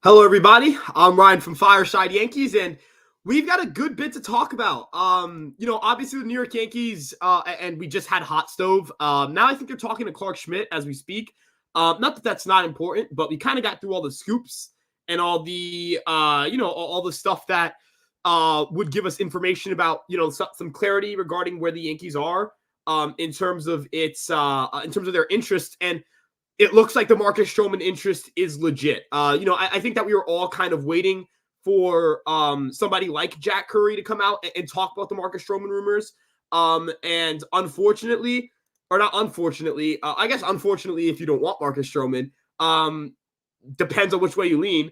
Hello, everybody. I'm Ryan from Fireside Yankees, and we've got a good bit to talk about. Obviously the New York Yankees, and we just had Hot Stove. Now I think they're talking to Clark Schmidt as we speak. Not that that's not important, but we kind of got through all the scoops and all the, all the stuff that would give us information about, some clarity regarding where the Yankees are in terms of in terms of their interest. And it looks like the Marcus Stroman interest is legit. I think that we were all kind of waiting for somebody like Jack Curry to come out and talk about the Marcus Stroman rumors. And unfortunately, or not unfortunately, I guess unfortunately, if you don't want Marcus Stroman, depends on which way you lean.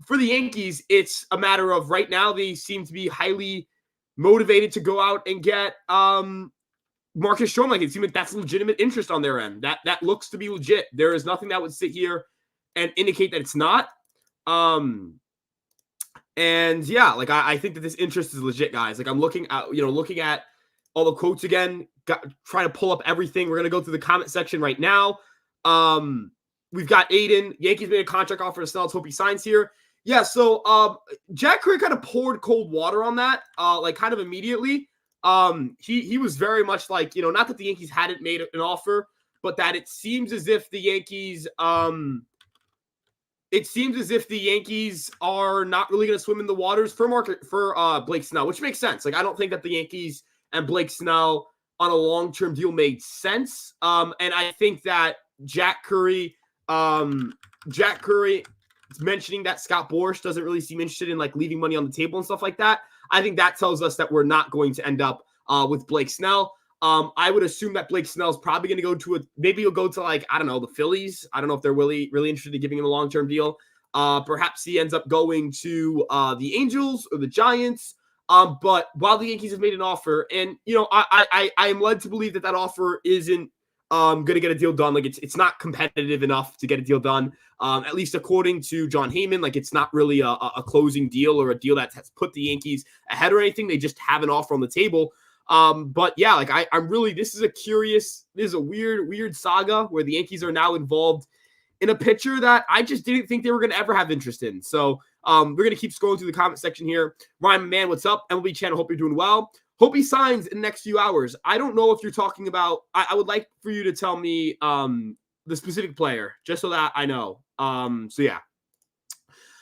For the Yankees, it's a matter of right now they seem to be highly motivated to go out and get Marcus Stroman. Like, it seems like that's legitimate interest on their end. That looks to be legit. There is nothing that would sit here and indicate that it's not. And yeah, like I think that this interest is legit, guys. Like, I'm looking at all the quotes again, trying to pull up everything. We're gonna go through the comment section right now. We've got Aiden. Yankees made a contract offer to Snell. Let's hope he signs here. Yeah, so Jack Curry kind of poured cold water on that, like kind of immediately. He was very much like, not that the Yankees hadn't made an offer, but that it seems as if the Yankees are not really going to swim in the waters for Blake Snell, which makes sense. Like, I don't think that the Yankees and Blake Snell on a long-term deal made sense. And I think that Jack Curry is mentioning that Scott Boras doesn't really seem interested in like leaving money on the table and stuff like that. I think that tells us that we're not going to end up with Blake Snell. I would assume that Blake Snell is probably going to go maybe he'll go to like, I don't know, the Phillies. I don't know if they're really interested in giving him a long-term deal. Perhaps he ends up going to the Angels or the Giants. But while the Yankees have made an offer, and I am led to believe that offer isn't going to get a deal done. Like, it's not competitive enough to get a deal done. At least according to John Heyman, like, it's not really a closing deal or a deal that has put the Yankees ahead or anything. They just have an offer on the table. But yeah, like I'm really, this is a weird saga where the Yankees are now involved in a pitcher that I just didn't think they were going to ever have interest in. So we're going to keep scrolling through the comment section here. Ryan, man, what's up? MLB channel, hope you're doing well. Hope he signs in the next few hours. I don't know if you're talking about, I would like for you to tell me the specific player, just so that I know. So yeah.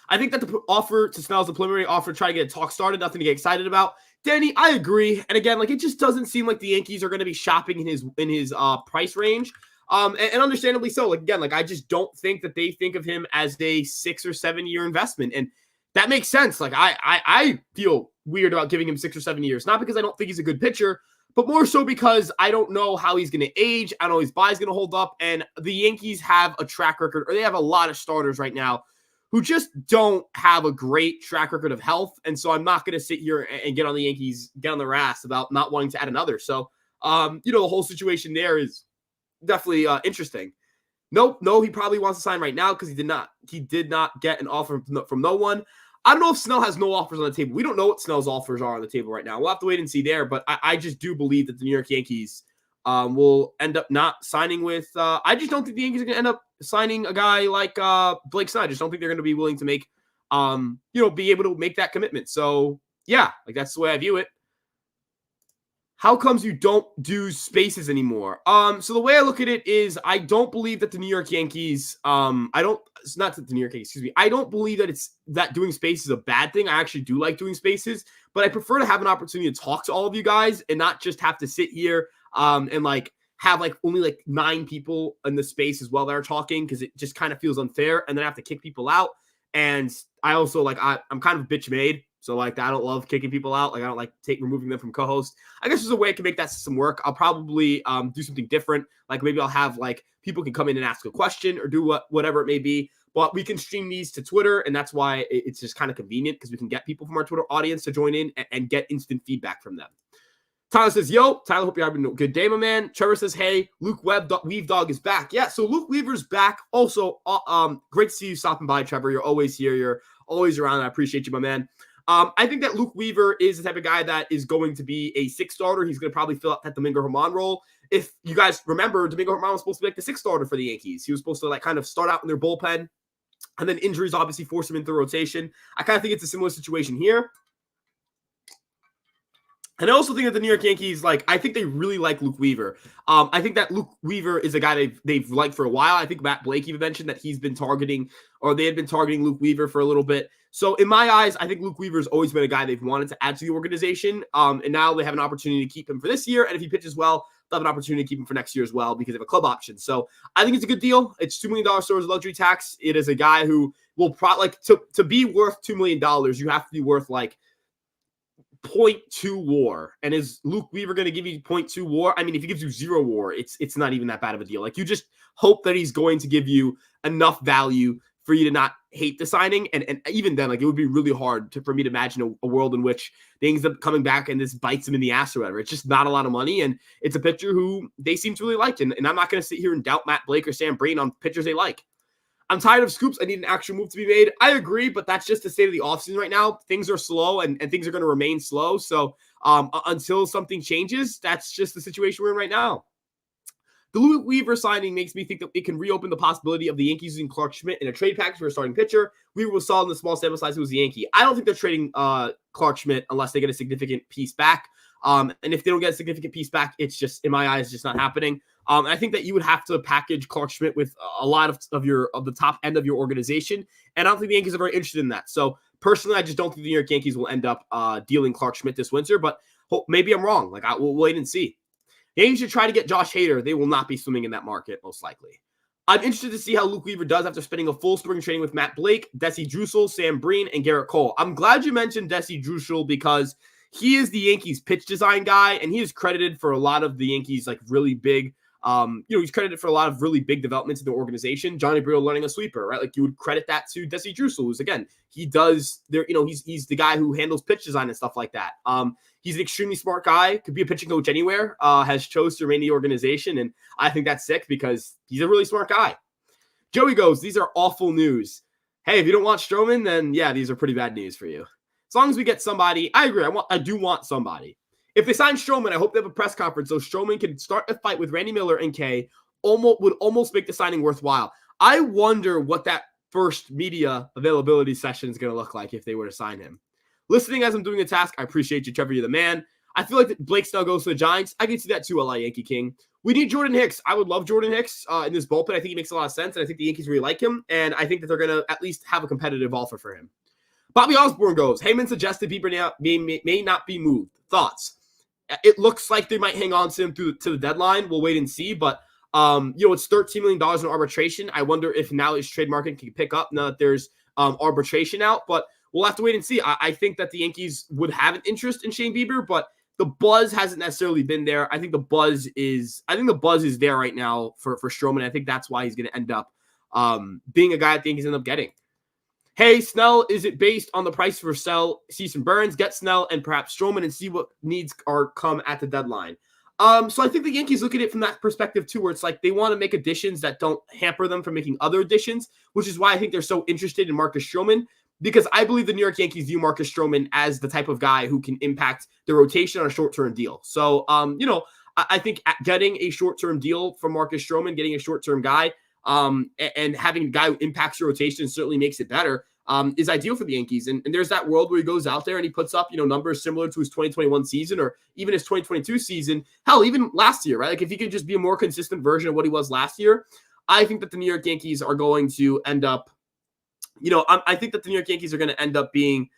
I think that the offer to Snell is the preliminary offer to try to get a talk started, nothing to get excited about. Danny, I agree. And again, like, it just doesn't seem like the Yankees are going to be shopping in his price range. And understandably so. Like, again, like, I just don't think that they think of him as a 6 or 7 year investment. And that makes sense. Like, I feel weird about giving him 6 or 7 years, not because I don't think he's a good pitcher, but more so because I don't know how he's going to age. I don't know his body's going to hold up. And the Yankees have a track record, or they have a lot of starters right now who just don't have a great track record of health. And so I'm not going to sit here and get on the Yankees, get on their ass about not wanting to add another. So, the whole situation there is definitely interesting. No, he probably wants to sign right now because he did not get an offer from no one. I don't know if Snell has no offers on the table. We don't know what Snell's offers are on the table right now. We'll have to wait and see there. But I just do believe that the New York Yankees will end up not signing with. I just don't think the Yankees are going to end up signing a guy like Blake Snell. I just don't think they're going to be willing to make, be able to make that commitment. So yeah, like, that's the way I view it. How comes you don't do spaces anymore? So the way I look at it is I don't believe that the New York Yankees, I don't believe that doing spaces is a bad thing. I actually do like doing spaces, but I prefer to have an opportunity to talk to all of you guys and not just have to sit here and like have like only like 9 people in the space as well that are talking, because it just kind of feels unfair, and then I have to kick people out. And I also like, I'm kind of bitch made. So like, I don't love kicking people out. Like, I don't like removing them from co-host. I guess there's a way I can make that system work. I'll probably do something different. Like, maybe I'll have like people can come in and ask a question or do whatever it may be. But we can stream these to Twitter, and that's why it's just kind of convenient, because we can get people from our Twitter audience to join in and get instant feedback from them. Tyler says, yo, Tyler, hope you're having a good day, my man. Trevor says, hey, Luke Weave Dog is back. Yeah, so Luke Weaver's back. Also, great to see you stopping by, Trevor. You're always here. You're always around. I appreciate you, my man. I think that Luke Weaver is the type of guy that is going to be a 6 starter. He's going to probably fill out that Domingo Germán role. If you guys remember, Domingo Germán was supposed to be like the 6th starter for the Yankees. He was supposed to like kind of start out in their bullpen And then injuries obviously force him into the rotation. I kind of think it's a similar situation here. And I also think that the New York Yankees, I think they really like Luke Weaver. I think that Luke Weaver is a guy they've liked for a while. I think Matt Blake even mentioned that he's been targeting, or they had been targeting Luke Weaver for a little bit. So in my eyes, I think Luke Weaver's always been a guy they've wanted to add to the organization. And now they have an opportunity to keep him for this year. And if he pitches well, they'll have an opportunity to keep him for next year as well because they have a club option. So I think it's a good deal. It's $2 million towards luxury tax. It is a guy who will probably, to be worth $2 million, you have to be worth 0.2 WAR. And is Luke Weaver going to give you 0.2 WAR? I mean, if he gives you 0 WAR, it's not even that bad of a deal. You just hope that he's going to give you enough value for you to not hate the signing. And even then, it would be really hard for me to imagine a world in which they end up coming back and this bites him in the ass or whatever. It's just not a lot of money. And it's a pitcher who they seem to really like. And I'm not going to sit here and doubt Matt Blake or Sam Breen on pitchers they like. I'm tired of scoops. I need an actual move to be made. I agree, but that's just the state of the offseason right now. Things are slow and things are going to remain slow. So until something changes, that's just the situation we're in right now. The Luke Weaver signing makes me think that it can reopen the possibility of the Yankees using Clark Schmidt in a trade package for a starting pitcher. Weaver was solid in the small sample size. He was a Yankee. I don't think they're trading Clark Schmidt unless they get a significant piece back. And if they don't get a significant piece back, it's just, in my eyes, just not happening. I think that you would have to package Clark Schmidt with a lot of the top end of your organization. And I don't think the Yankees are very interested in that. So personally, I just don't think the New York Yankees will end up dealing Clark Schmidt this winter, but maybe I'm wrong. We'll wait and see. The Yankees should try to get Josh Hader. They will not be swimming in that market, most likely. I'm interested to see how Luke Weaver does after spending a full spring training with Matt Blake, Desi Drusel, Sam Breen, and Garrett Cole. I'm glad you mentioned Desi Drusel because he is the Yankees pitch design guy, and he is credited for a lot of the Yankees really big. He's credited for a lot of really big developments in the organization. Johnny Brito learning a sweeper, right? You would credit that to Desi Drusel, who's again, he does there. He's the guy who handles pitch design and stuff like that. He's an extremely smart guy. Could be a pitching coach anywhere. Has chose to remain in the organization, and I think that's sick because he's a really smart guy. Joey goes, these are awful news. Hey, if you don't want Stroman, then yeah, these are pretty bad news for you. As long as we get somebody, I agree. I do want somebody. If they sign Stroman, I hope they have a press conference so Stroman can start a fight with Randy Miller and Kay. Would almost make the signing worthwhile. I wonder what that first media availability session is going to look like if they were to sign him. Listening as I'm doing the task, I appreciate you, Trevor. You're the man. I feel like that Blake Snell goes to the Giants. I can see that too, LA Yankee King. We need Jordan Hicks. I would love Jordan Hicks in this bullpen. I think he makes a lot of sense, and I think the Yankees really like him, and I think that they're going to at least have a competitive offer for him. Bobby Osborne goes, Heyman suggested Bieber may not be moved. Thoughts? It looks like they might hang on to him to the deadline. We'll wait and see, but it's $13 million in arbitration. I wonder if now his trade market can pick up now that there's arbitration out, but we'll have to wait and see. I think that the Yankees would have an interest in Shane Bieber, but the buzz hasn't necessarily been there. I think the buzz is there right now for Stroman. I think that's why he's going to end up being a guy that the Yankees end up getting. Hey, Snell, is it based on the price for sell Cease Burns? Get Snell and perhaps Stroman and see what needs are come at the deadline. So I think the Yankees look at it from that perspective too, where it's they want to make additions that don't hamper them from making other additions, which is why I think they're so interested in Marcus Stroman, because I believe the New York Yankees view Marcus Stroman as the type of guy who can impact the rotation on a short-term deal. So, I think getting a short-term deal from Marcus Stroman, getting a short-term guy, and having a guy who impacts your rotation certainly makes it better, is ideal for the Yankees. And there's that world where he goes out there and he puts up, numbers similar to his 2021 season or even his 2022 season. Hell, even last year, right? If he could just be a more consistent version of what he was last year, I think that the New York Yankees are going to end up, I think that the New York Yankees are going to end up being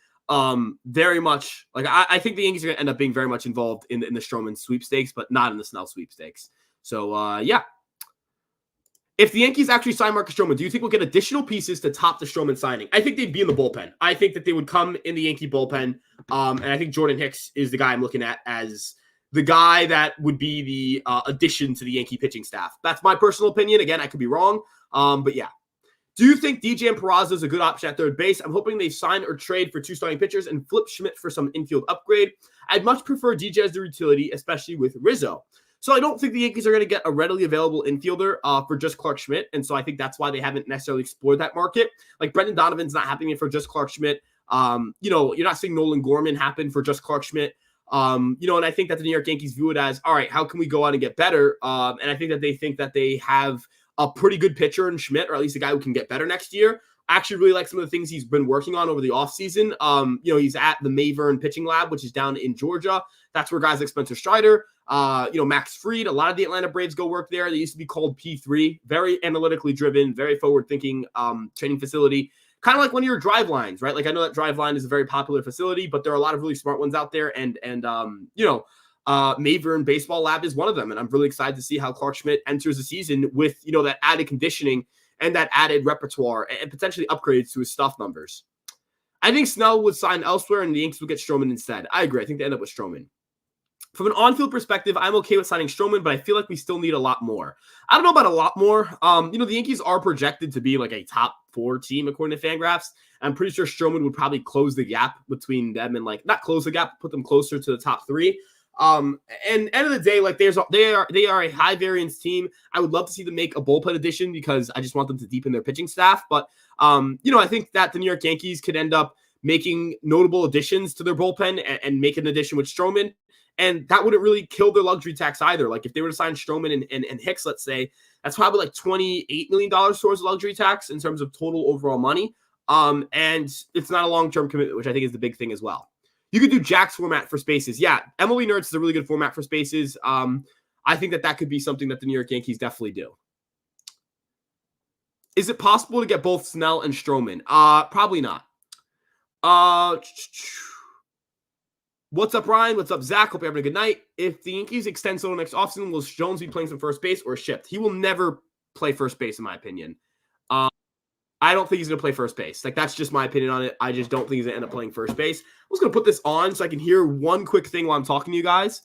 very much I think the Yankees are going to end up being very much involved in the Stroman sweepstakes, but not in the Snell sweepstakes. So, yeah. If the Yankees actually sign Marcus Stroman, do you think we'll get additional pieces to top the Stroman signing? I think they'd be in the bullpen. I think that they would come in the Yankee bullpen. And I think Jordan Hicks is the guy I'm looking at as the guy that would be the addition to the Yankee pitching staff. That's my personal opinion. Again, I could be wrong. But yeah. Do you think DJ and Peraza is a good option at third base? I'm hoping they sign or trade for two starting pitchers and flip Schmidt for some infield upgrade. I'd much prefer DJ as the utility, especially with Rizzo. So I don't think the Yankees are going to get a readily available infielder for just Clark Schmidt. And so I think that's why they haven't necessarily explored that market. Brendan Donovan's not happening for just Clark Schmidt. You're not seeing Nolan Gorman happen for just Clark Schmidt. And I think that the New York Yankees view it as, all right, how can we go out and get better? And I think that they think that they have a pretty good pitcher in Schmidt, or at least a guy who can get better next year. I actually really like some of the things he's been working on over the offseason. He's at the Mayvern pitching lab, which is down in Georgia. That's where guys like Spencer Strider, Max Fried, a lot of the Atlanta Braves go work there. They used to be called P3, very analytically driven, very forward-thinking training facility. Kind of like one of your drive lines, right? Like I know that drive line is a very popular facility, but there are a lot of really smart ones out there. And Mayvern Baseball Lab is one of them. And I'm really excited to see how Clark Schmidt enters the season with, that added conditioning and that added repertoire and potentially upgrades to his stuff numbers. I think Snell would sign elsewhere and the Yankees would get Stroman instead. I agree. I think they end up with Stroman. From an on-field perspective, I'm okay with signing Stroman, but I feel like we still need a lot more. I don't know about a lot more. The Yankees are projected to be like a top 4 team according to Fangraphs. I'm pretty sure Stroman would probably close the gap between them and not close the gap, put them closer to the top 3. And end of the day, they are a high variance team. I would love to see them make a bullpen addition because I just want them to deepen their pitching staff. But I think that the New York Yankees could end up making notable additions to their bullpen and make an addition with Stroman. And that wouldn't really kill their luxury tax either. Like if they were to sign Stroman and Hicks, let's say, that's probably like $28 million towards the luxury tax in terms of total overall money. And it's not a long-term commitment, which I think is the big thing as well. You could do Jack's format for spaces. Yeah, MLB Nerds is a really good format for spaces. I think that could be something that the New York Yankees definitely do. Is it possible to get both Snell and Stroman? Probably not. What's up, Ryan? What's up, Zach? Hope you're having a good night. If the Yankees extend Soto next offseason, will Jones be playing some first base or shift? He will never play first base, in my opinion. I don't think he's going to play first base. Like, that's just my opinion on it. I just don't think he's going to end up playing first base. I was going to put this on so I can hear one quick thing while I'm talking to you guys.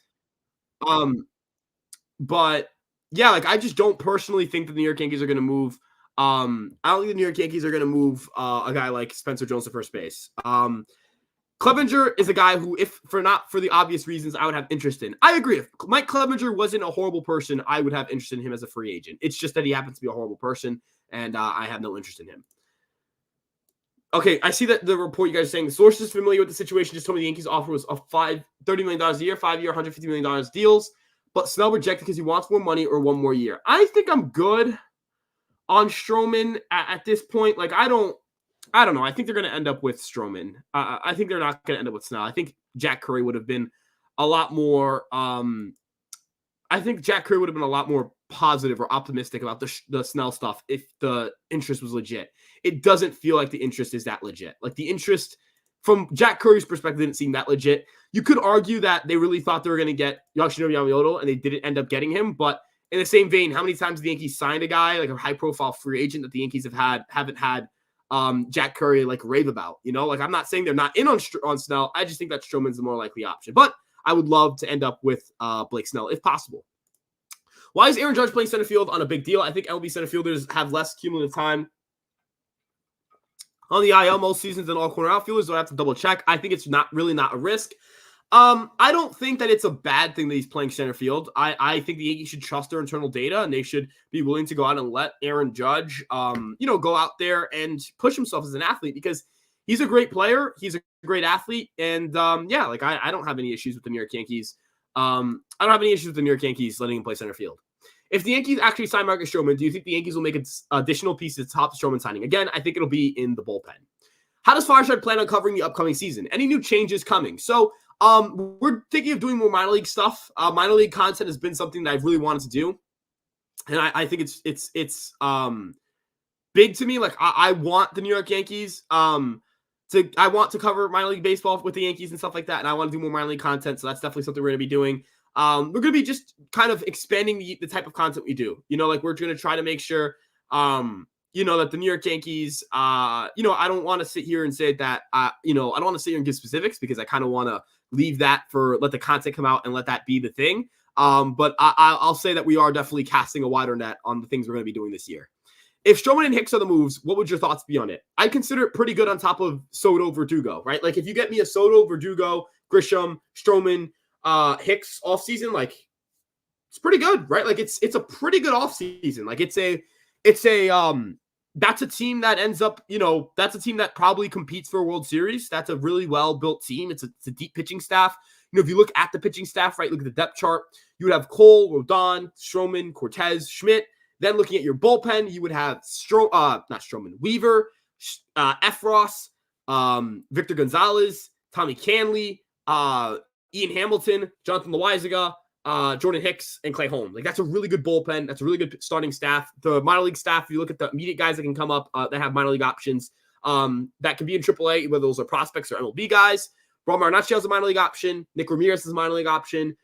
But, yeah, I just don't personally think that the New York Yankees are going to move. I don't think the New York Yankees are going to move a guy like Spencer Jones to first base. Clevenger is a guy who, if for not for the obvious reasons, I would have interest in. I agree. If Mike Clevenger wasn't a horrible person, I would have interest in him as a free agent. It's just that he happens to be a horrible person, and I have no interest in him. Okay, I see that the report you guys are saying, the sources familiar with the situation just told me the Yankees offer was a $30 million a year, 5-year, $150 million deals, but Snell rejected because he wants more money or one more year. I think I'm good on Stroman at this point. I don't know. I think they're going to end up with Stroman. I think they're not going to end up with Snell. I think Jack Curry would have been a lot more. I think Jack Curry would have been a lot more positive or optimistic about the Snell stuff if the interest was legit. It doesn't feel like the interest is that legit. Like the interest from Jack Curry's perspective didn't seem that legit. You could argue that they really thought they were going to get Yoshinobu Yamamoto and they didn't end up getting him. But in the same vein, how many times the Yankees signed a guy like a high-profile free agent that the Yankees haven't had Jack Curry rave about? I'm not saying they're not in on Snell. I just think that Stroman's the more likely option. But I would love to end up with Blake Snell if possible. Why is Aaron Judge playing center field on a big deal? I think MLB center fielders have less cumulative time on the IL most seasons than all corner outfielders, so I have to double check. I think it's not a risk. I don't think that it's a bad thing that he's playing center field. I think the Yankees should trust their internal data, and they should be willing to go out and let Aaron Judge, go out there and push himself as an athlete because he's a great player. He's a great athlete. And, I don't have any issues with the New York Yankees. I don't have any issues with the New York Yankees letting him play center field. If the Yankees actually sign Marcus Stroman, do you think the Yankees will make an additional piece to top Stroman signing? Again, I think it'll be in the bullpen. How does Fireside plan on covering the upcoming season? Any new changes coming? So we're thinking of doing more minor league stuff. Minor league content has been something that I've really wanted to do. And I think it's big to me. I want the New York Yankees I want to cover minor league baseball with the Yankees and stuff like that. And I want to do more minor league content. So that's definitely something we're going to be doing. We're going to be just kind of expanding the type of content we do. We're going to try to make sure, that the New York Yankees, I don't want to sit here and say that, I don't want to sit here and give specifics because I kind of want to leave that let the content come out and let that be the thing. But I'll say that we are definitely casting a wider net on the things we're going to be doing this year. If Stroman and Hicks are the moves, what would your thoughts be on it? I'd consider it pretty good on top of Soto, Verdugo, right? If you get me a Soto, Verdugo, Grisham, Stroman, Hicks offseason, it's pretty good, right? It's a pretty good offseason. That's a team that ends up, that's a team that probably competes for a World Series. That's a really well-built team. It's a deep pitching staff. If you look at the pitching staff, right, look at the depth chart, you would have Cole, Rodon, Stroman, Cortez, Schmidt. Then looking at your bullpen, you would have Weaver, Efros, Victor Gonzalez, Tommy Canley, Ian Hamilton, Jonathan Loaizaga, Jordan Hicks, and Clay Holmes. Like, that's a really good bullpen. That's a really good starting staff. The minor league staff, if you look at the immediate guys that can come up, that have minor league options, that can be in AAA, whether those are prospects or MLB guys. Ron Marinaccio has a minor league option. Nick Ramirez has a minor league option.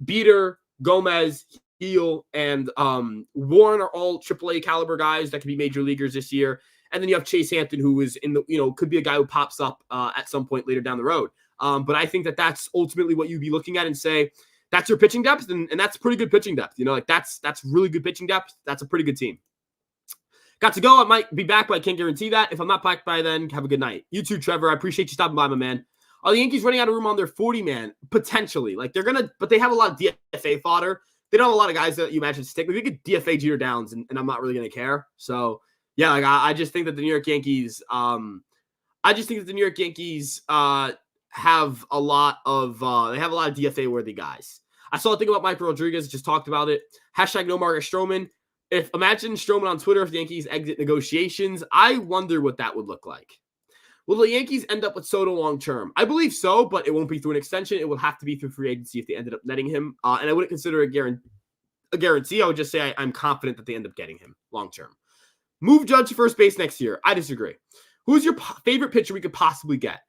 Beater, Gomez, Heel, and Warren are all AAA caliber guys that can be major leaguers this year. And then you have Chase Hampton, who is in the, could be a guy who pops up at some point later down the road. But I think that that's ultimately what you'd be looking at and say, that's your pitching depth, and that's pretty good pitching depth. That's really good pitching depth. That's a pretty good team. Got to go. I might be back, but I can't guarantee that. If I'm not back by then, have a good night. You too, Trevor. I appreciate you stopping by, my man. Are the Yankees running out of room on their 40-man? Potentially. But they have a lot of DFA fodder. They don't have a lot of guys that you imagine stick. Maybe we could DFA Jeter Downs, and I'm not really going to care. So, yeah, I just think that the New York Yankees, have a lot of DFA-worthy guys. I saw a thing about Mike Rodriguez, just talked about it. # no Marcus Stroman. Imagine Stroman on Twitter if the Yankees exit negotiations. I wonder what that would look like. Will the Yankees end up with Soto long term? I believe so, but it won't be through an extension. It will have to be through free agency if they ended up netting him. And I wouldn't consider a guarantee. I would just say I'm confident that they end up getting him long term. Move Judge to first base next year. I disagree. Who's your favorite pitcher we could possibly get?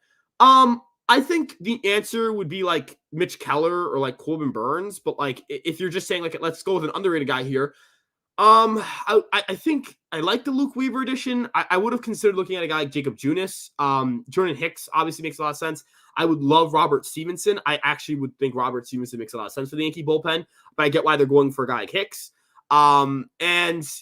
I think the answer would be like Mitch Keller or like Corbin Burns. But like, if you're just saying like, let's go with an underrated guy here. I think I like the Luke Weaver edition. I would have considered looking at a guy like Jacob Junis. Jordan Hicks obviously makes a lot of sense. I would love Robert Stevenson. I actually would think Robert Stevenson makes a lot of sense for the Yankee bullpen, but I get why they're going for a guy like Hicks. And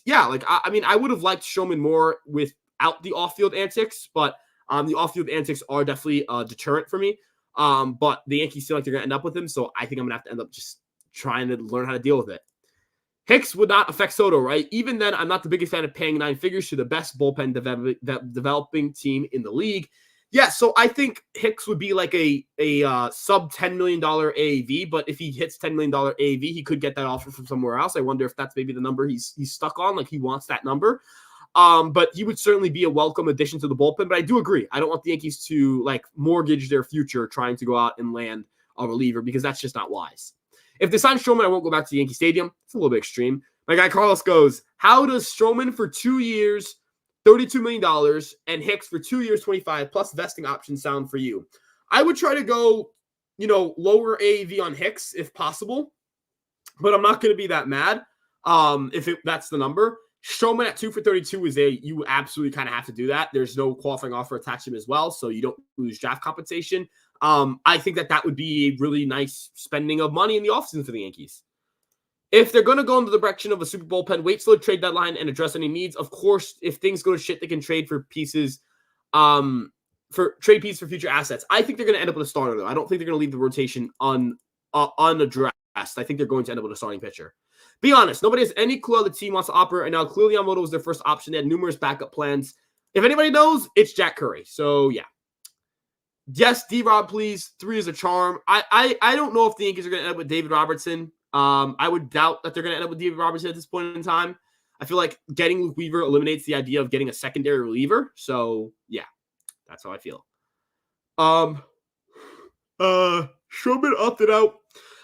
yeah, like, I mean, I would have liked Stroman more without the off-field antics, but the off-field antics are definitely a deterrent for me. But the Yankees feel like they're going to end up with him, so I think I'm going to have to end up just trying to learn how to deal with it. Hicks would not affect Soto, right? Even then, I'm not the biggest fan of paying 9 figures to the best bullpen developing team in the league. Yeah, so I think Hicks would be like a sub $10 million AAV, but if he hits $10 million AAV, he could get that offer from somewhere else. I wonder if that's maybe the number he's stuck on, like he wants that number. But he would certainly be a welcome addition to the bullpen. But I do agree. I don't want the Yankees to like mortgage their future trying to go out and land a reliever because that's just not wise. If they sign Stroman, I won't go back to the Yankee Stadium. It's a little bit extreme. My guy Carlos goes, how does Stroman for 2 years, $32 million, and Hicks for 2 years, 25 plus vesting options sound for you? I would try to go, lower AAV on Hicks if possible, but I'm not going to be that mad that's the number. Stroman at 2 for 32 you absolutely kind of have to do that. There's no qualifying offer attached to him as well, so you don't lose draft compensation. I think that would be a really nice spending of money in the offseason for the Yankees. If they're going to go into the direction of a super bullpen, wait till the trade deadline and address any needs. Of course, if things go to shit, they can trade for pieces, for future assets. I think they're going to end up with a starter, though. I don't think they're going to leave the rotation unaddressed. I think they're going to end up with a starting pitcher. Be honest, nobody has any clue how the team wants to operate right now. Clearly, Yamamoto was their first option. They had numerous backup plans. If anybody knows, it's Jack Curry. So, yeah. Yes, D-Rob, please. 3 is a charm. I don't know if the Yankees are going to end up with David Robertson. I would doubt that they're going to end up with David Robertson at this point in time. I feel like getting Luke Weaver eliminates the idea of getting a secondary reliever. So, yeah, that's how I feel. Stroman opted out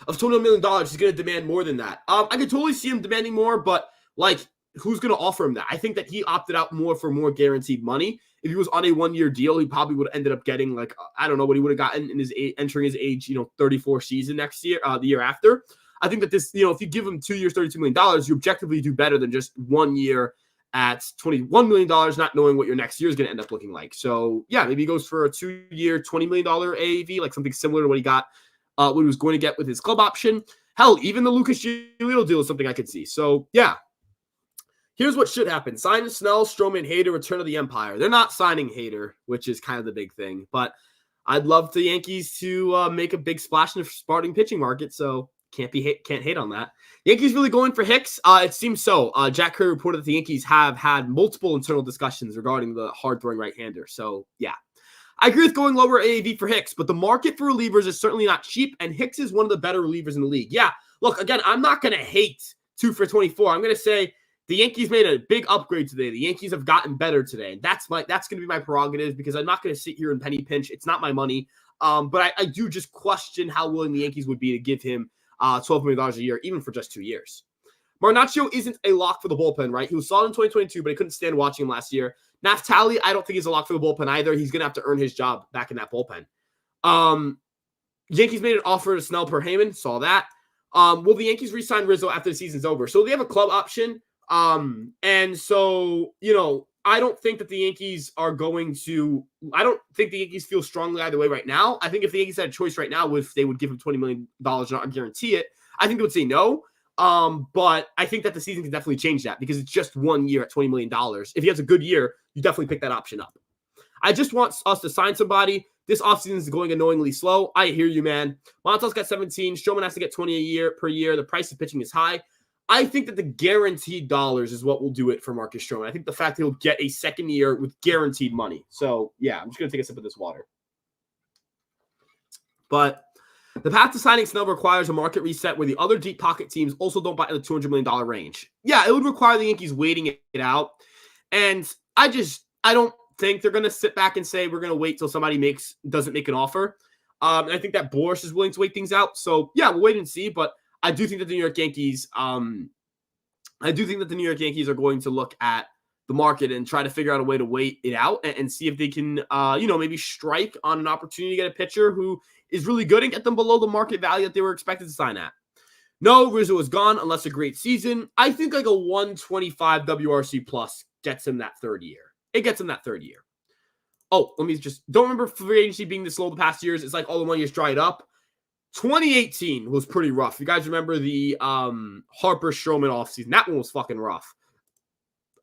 of $20 million. He's going to demand more than that. I could totally see him demanding more, but, like, who's going to offer him that? I think that he opted out more for more guaranteed money. If he was on a 1-year deal, he probably would have ended up getting, like, I don't know what he would have gotten in his entering his age, 34 season next year, the year after. I think that this, if you give him 2 years, $32 million, you objectively do better than just 1 year at $21 million, not knowing what your next year is going to end up looking like. So, yeah, maybe he goes for a 2-year, $20 million AAV, like something similar to what he got, what he was going to get with his club option. Hell, even the Lucas Giolito deal is something I could see. So, yeah. Here's what should happen. Sign Snell, Stroman, Hader, return of the Empire. They're not signing Hader, which is kind of the big thing. But I'd love the Yankees to make a big splash in the starting pitching market, so can't hate on that. Yankees really going for Hicks? It seems so. Jack Curry reported that the Yankees have had multiple internal discussions regarding the hard-throwing right-hander. So, yeah. I agree with going lower AAV for Hicks, but the market for relievers is certainly not cheap, and Hicks is one of the better relievers in the league. Yeah, look, again, I'm not going to hate 2 for 24. I'm going to say The Yankees made a big upgrade today. The Yankees have gotten better today. And that's going to be my prerogative because I'm not going to sit here and penny pinch. It's not my money. But I do just question how willing the Yankees would be to give him $12 million a year, even for just 2 years. Marnaccio isn't a lock for the bullpen, right? He was solid in 2022, but I couldn't stand watching him last year. Naftali, I don't think he's a lock for the bullpen either. He's going to have to earn his job back in that bullpen. Yankees made an offer to Snell per Heyman. Saw that. Will the Yankees re-sign Rizzo after the season's over? So they have a club option. And so, I don't think that the Yankees are going to – I don't think the Yankees feel strongly either way right now. I think if the Yankees had a choice right now, if they would give him $20 million and not guarantee it, I think they would say no. But I think that the season can definitely change that because it's just 1 year at $20 million. If he has a good year, you definitely pick that option up. I just want us to sign somebody. This offseason is going annoyingly slow. I hear you, man. Montel's got 17. Stroman has to get 20 per year. The price of pitching is high. I think that the guaranteed dollars is what will do it for Marcus Stroman. I think the fact he'll get a second year with guaranteed money. So, yeah, I'm just going to take a sip of this water. But the path to signing Snell requires a market reset where the other deep pocket teams also don't buy in the $200 million range. Yeah, it would require the Yankees waiting it out. And I don't think they're going to sit back and say, we're going to wait till somebody doesn't make an offer. And I think that Boris is willing to wait things out. So, yeah, we'll wait and see. But I do think that the New York Yankees are going to look at the market and try to figure out a way to wait it out and see if they can, maybe strike on an opportunity to get a pitcher who is really good and get them below the market value that they were expected to sign at. No, Rizzo is gone unless a great season. I think like a 125 WRC plus gets him that third year. It gets him that third year. Oh, don't remember free agency being this slow the past years. It's like all the money is dried up. 2018 was pretty rough. You guys remember the Harper Stroman offseason? That one was fucking rough.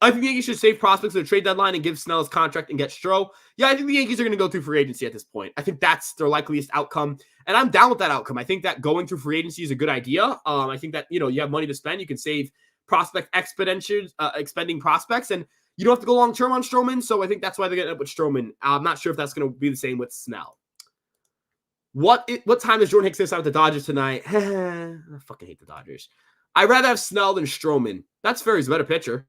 I think the Yankees should save prospects at the trade deadline and give Snell his contract and get Stroh. Yeah, I think the Yankees are going to go through free agency at this point. I think that's their likeliest outcome, and I'm down with that outcome. I think that going through free agency is a good idea. I think that, you have money to spend. You can save prospect expending prospects, and you don't have to go long-term on Stroman, so I think that's why they're getting up with Stroman. I'm not sure if that's going to be the same with Snell. What time does Jordan Hicks going to sign with the Dodgers tonight? I fucking hate the Dodgers. I'd rather have Snell than Stroman. That's fair. He's a better pitcher.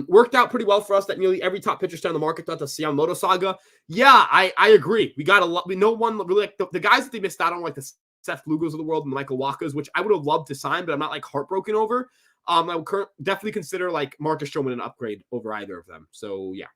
Worked out pretty well for us that nearly every top pitcher on the market thought the Yamamoto saga. Yeah, I agree. We got a lot. We know one really like the guys that they missed out on, like the Seth Lugos of the world and the Michael Wakas, which I would have loved to sign, but I'm not like heartbroken over. I would definitely consider like Marcus Stroman an upgrade over either of them. So yeah.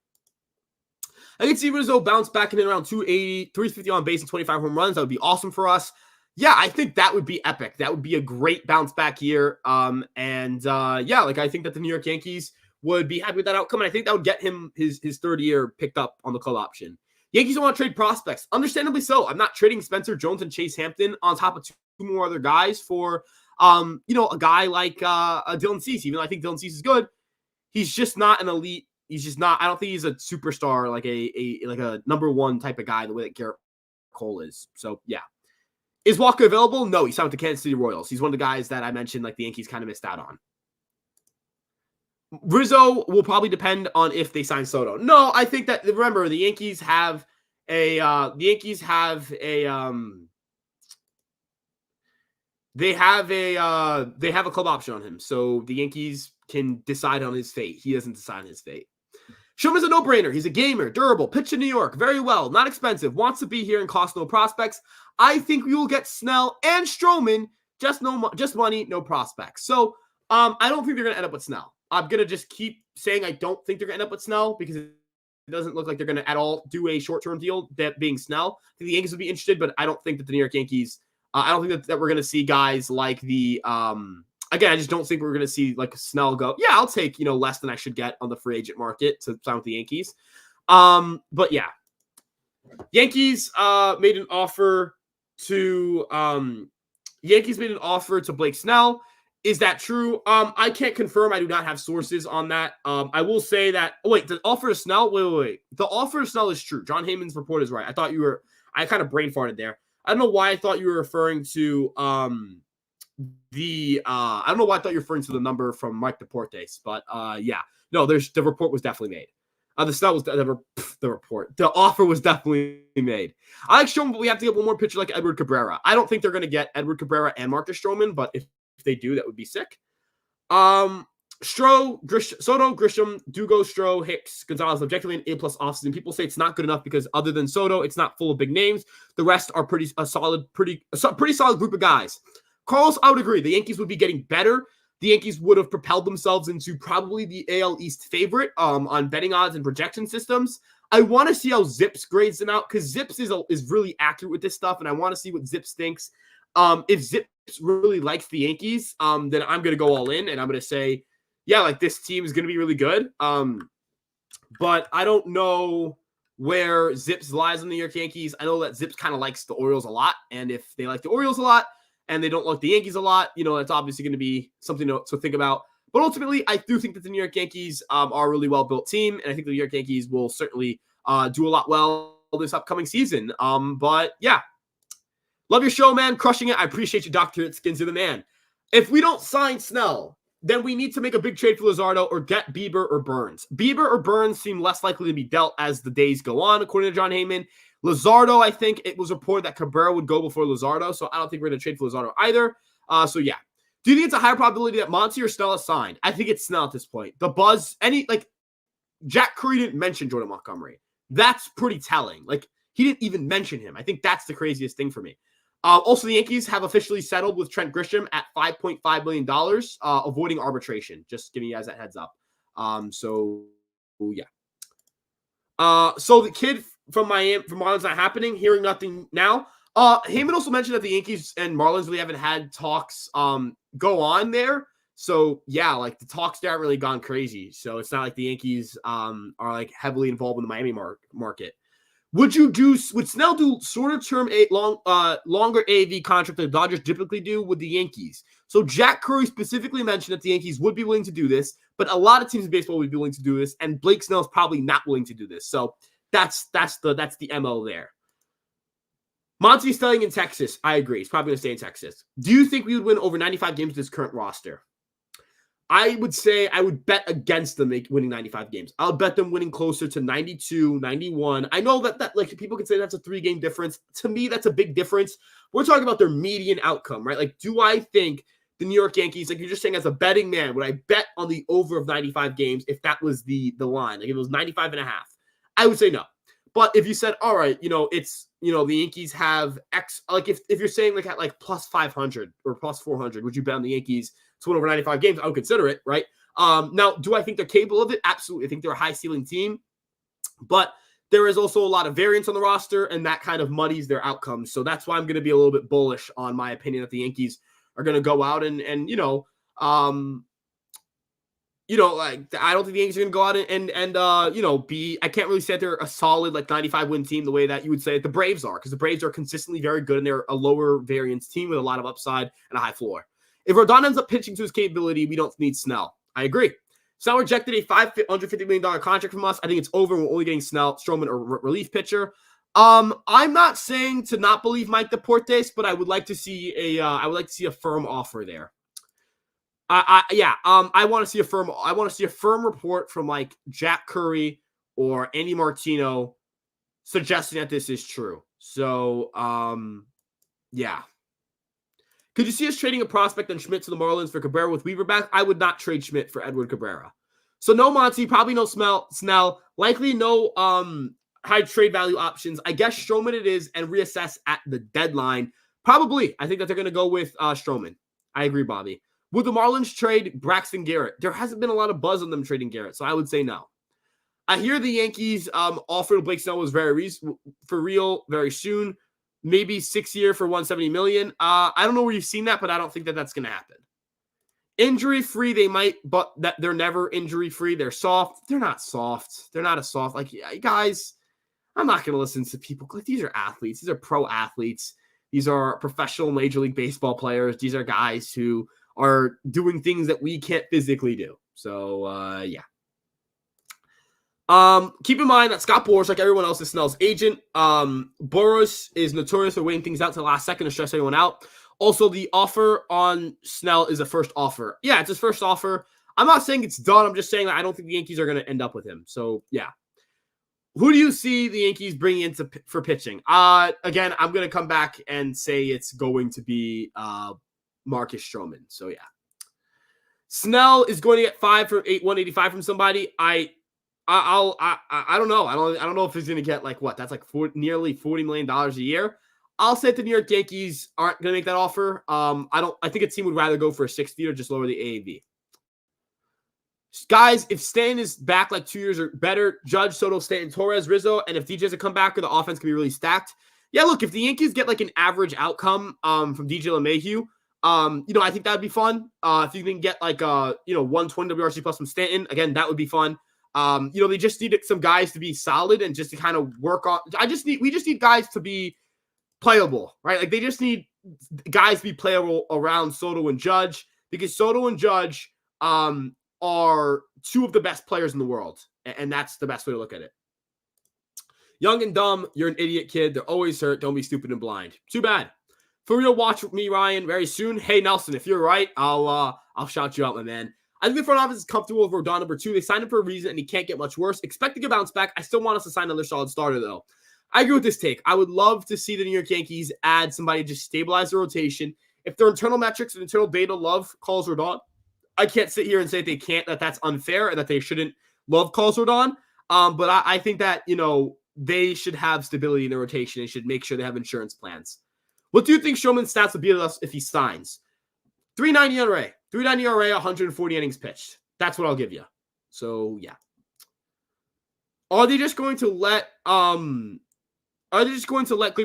I can see Rizzo bounce back in around 280, 350 on base and 25 home runs. That would be awesome for us. Yeah, I think that would be epic. That would be a great bounce back year. I think that the New York Yankees would be happy with that outcome. And I think that would get him his third year picked up on the club option. Yankees don't want to trade prospects. Understandably so. I'm not trading Spencer Jones and Chase Hampton on top of two more other guys for, a guy like Dylan Cease. Even though I think Dylan Cease is good, he's just not an elite. He's just not. I don't think he's a superstar like a number one type of guy the way that Garrett Cole is. So yeah, is Walker available? No, he signed with the Kansas City Royals. He's one of the guys that I mentioned like the Yankees kind of missed out on. Rizzo will probably depend on if they sign Soto. No, I think that remember the Yankees have a club option on him, so the Yankees can decide on his fate. He doesn't decide on his fate. Stroman's a no-brainer. He's a gamer, durable, pitched in New York, very well, not expensive, wants to be here and costs no prospects. I think we will get Snell and Stroman, just money, no prospects. So I don't think they're going to end up with Snell. I'm going to just keep saying I don't think they're going to end up with Snell because it doesn't look like they're going to at all do a short-term deal, that being Snell. I think the Yankees would be interested, but I don't think that the New York Yankees, I don't think that we're going to see guys like the, again, I just don't think we're going to see like Snell go, yeah, I'll take, less than I should get on the free agent market to sign with the Yankees. But yeah, Yankees made an offer to Blake Snell. Is that true? I can't confirm. I do not have sources on that. I will say that, the offer to Snell, wait. The offer to Snell is true. John Heyman's report is right. I kind of brain farted there. I don't know why I thought you were referring to the number from Mike Deportes, but yeah. No, the report was definitely made. The report. The offer was definitely made. I like Stroman, but we have to get one more pitcher like Edward Cabrera. I don't think they're going to get Edward Cabrera and Marcus Stroman, but if they do, that would be sick. Soto, Grisham, Dugo, Stroh, Hicks, Gonzalez, objectively an A+ offseason. People say it's not good enough because other than Soto, it's not full of big names. The rest are pretty solid group of guys. Carlos, I would agree. The Yankees would be getting better. The Yankees would have propelled themselves into probably the AL East favorite on betting odds and projection systems. I want to see how Zips grades them out because Zips is really accurate with this stuff, and I want to see what Zips thinks. If Zips really likes the Yankees, then I'm going to go all in, and I'm going to say, yeah, like this team is going to be really good. But I don't know where Zips lies on the New York Yankees. I know that Zips kind of likes the Orioles a lot, and if they like the Orioles a lot and they don't like the Yankees a lot, that's obviously going to be something to think about. But ultimately, I do think that the New York Yankees are a really well-built team, and I think the New York Yankees will certainly do a lot well this upcoming season. But yeah, love your show, man. Crushing it. I appreciate you, Dr. Skins of the man. If we don't sign Snell, then we need to make a big trade for Luzardo or get Bieber or Burns. Bieber or Burns seem less likely to be dealt as the days go on, according to John Heyman. Luzardo, I think it was reported that Cabrera would go before Luzardo, so I don't think we're going to trade for Luzardo either. So yeah. Do you think it's a higher probability that Monty or Snell is signed? I think it's Snell at this point. The buzz, Jack Curry didn't mention Jordan Montgomery. That's pretty telling. He didn't even mention him. I think that's the craziest thing for me. Also, the Yankees have officially settled with Trent Grisham at $5.5 million, avoiding arbitration. Just giving you guys that heads up. So yeah. So the kid from Marlins not happening, hearing nothing now. Heyman also mentioned that the Yankees and Marlins really haven't had talks go on there. So yeah, the talks there haven't really gone crazy. So it's not like the Yankees are heavily involved in the Miami market. Would Snell do shorter term longer AAV contract that the Dodgers typically do with the Yankees? So Jack Curry specifically mentioned that the Yankees would be willing to do this, but a lot of teams in baseball would be willing to do this, and Blake Snell is probably not willing to do this. So that's the MO there. Monty's staying in Texas. I agree. He's probably going to stay in Texas. Do you think we would win over 95 games with this current roster? I would say I would bet against them winning 95 games. I'll bet them winning closer to 92, 91. I know that people can say that's a 3-game difference. To me, that's a big difference. We're talking about their median outcome, right? Do I think the New York Yankees, you're just saying as a betting man, would I bet on the over of 95 games if that was the line? If it was 95 and a half, I would say no. But if you said, all right, it's, the Yankees have X, if you're saying at plus 500 or plus 400, would you bet on the Yankees to win over 95 games? I would consider it, right? Now, do I think they're capable of it? Absolutely. I think they're a high ceiling team, but there is also a lot of variance on the roster, and that kind of muddies their outcomes. So that's why I'm going to be a little bit bullish on my opinion that the Yankees are going to go out and I don't think the Yankees are going to go out and I can't really say that they're a solid 95 win team the way that you would say the Braves are, because the Braves are consistently very good and they're a lower variance team with a lot of upside and a high floor. If Rodon ends up pitching to his capability, we don't need Snell. I agree. Snell rejected a $550 million contract from us. I think it's over. We're only getting Stroman, a relief pitcher. I'm not saying to not believe Mike Deportes, but I would like to see a firm offer there. I want to see a firm report from Jack Curry or Andy Martino suggesting that this is true. So, yeah. Could you see us trading a prospect on Schmidt to the Marlins for Cabrera with Weaver back? I would not trade Schmidt for Edward Cabrera. So no Monty, probably no Snell, likely no high trade value options. I guess Stroman it is, and reassess at the deadline. Probably. I think that they're going to go with Stroman. I agree, Bobby. Would the Marlins trade Braxton Garrett? There hasn't been a lot of buzz on them trading Garrett, so I would say no. I hear the Yankees offer Blake Snell was for real very soon. Maybe 6-year for $170 million. I don't know where you've seen that, but I don't think that that's going to happen. Injury-free, they might, but that they're never injury-free. They're soft. They're not soft. They're not a soft. Guys, I'm not going to listen to people. These are athletes. These are pro athletes. These are professional Major League Baseball players. These are guys who are doing things that we can't physically do. So, yeah. Keep in mind that Scott Boras, like everyone else, is Snell's agent. Boras is notorious for waiting things out to the last second to stress anyone out. Also, the offer on Snell is a first offer. Yeah, it's his first offer. I'm not saying it's done. I'm just saying that I don't think the Yankees are going to end up with him. So, yeah. Who do you see the Yankees bringing in for pitching? Again, I'm going to come back and say it's going to be Marcus Stroman. So, yeah. Snell is going to get 185 from somebody. I don't know. I don't know if he's going to get like what? That's like nearly $40 million a year. I'll say the New York Yankees aren't going to make that offer. I think a team would rather go for a 60 or just lower the AAV. Guys, if Stanton is back like 2 years or better, Judge, Soto, Stanton, Torres, Rizzo, and if DJ doesn't come back or the offense can be really stacked. Yeah, look, if the Yankees get like an average outcome from DJ LeMahieu, I think that'd be fun. If you can get like 120 WRC plus from Stanton, again, that would be fun. They just need some guys to be solid and just to kind of work on. We just need guys to be playable, right? Like they just need guys to be playable around Soto and Judge, because Soto and Judge are two of the best players in the world, and that's the best way to look at it. Young and dumb, you're an idiot kid. They're always hurt. Don't be stupid and blind. Too bad. For real, watch with me, Ryan, very soon. Hey, Nelson, if you're right, I'll shout you out, my man. I think the front office is comfortable with Rodon number 2. They signed him for a reason, and he can't get much worse. Expecting a bounce back. I still want us to sign another solid starter, though. I agree with this take. I would love to see the New York Yankees add somebody to just stabilize the rotation. If their internal metrics and internal data love Carlos Rodon, I can't sit here and say they can't, that's unfair and that they shouldn't love Carlos Rodon. But I think that, they should have stability in the rotation. They should make sure they have insurance plans. What do you think Stroman's stats would be with us if he signs? 3.90 ERA. 3.90 ERA, 140 innings pitched. That's what I'll give you. So, yeah. Are they just going to let Gleyber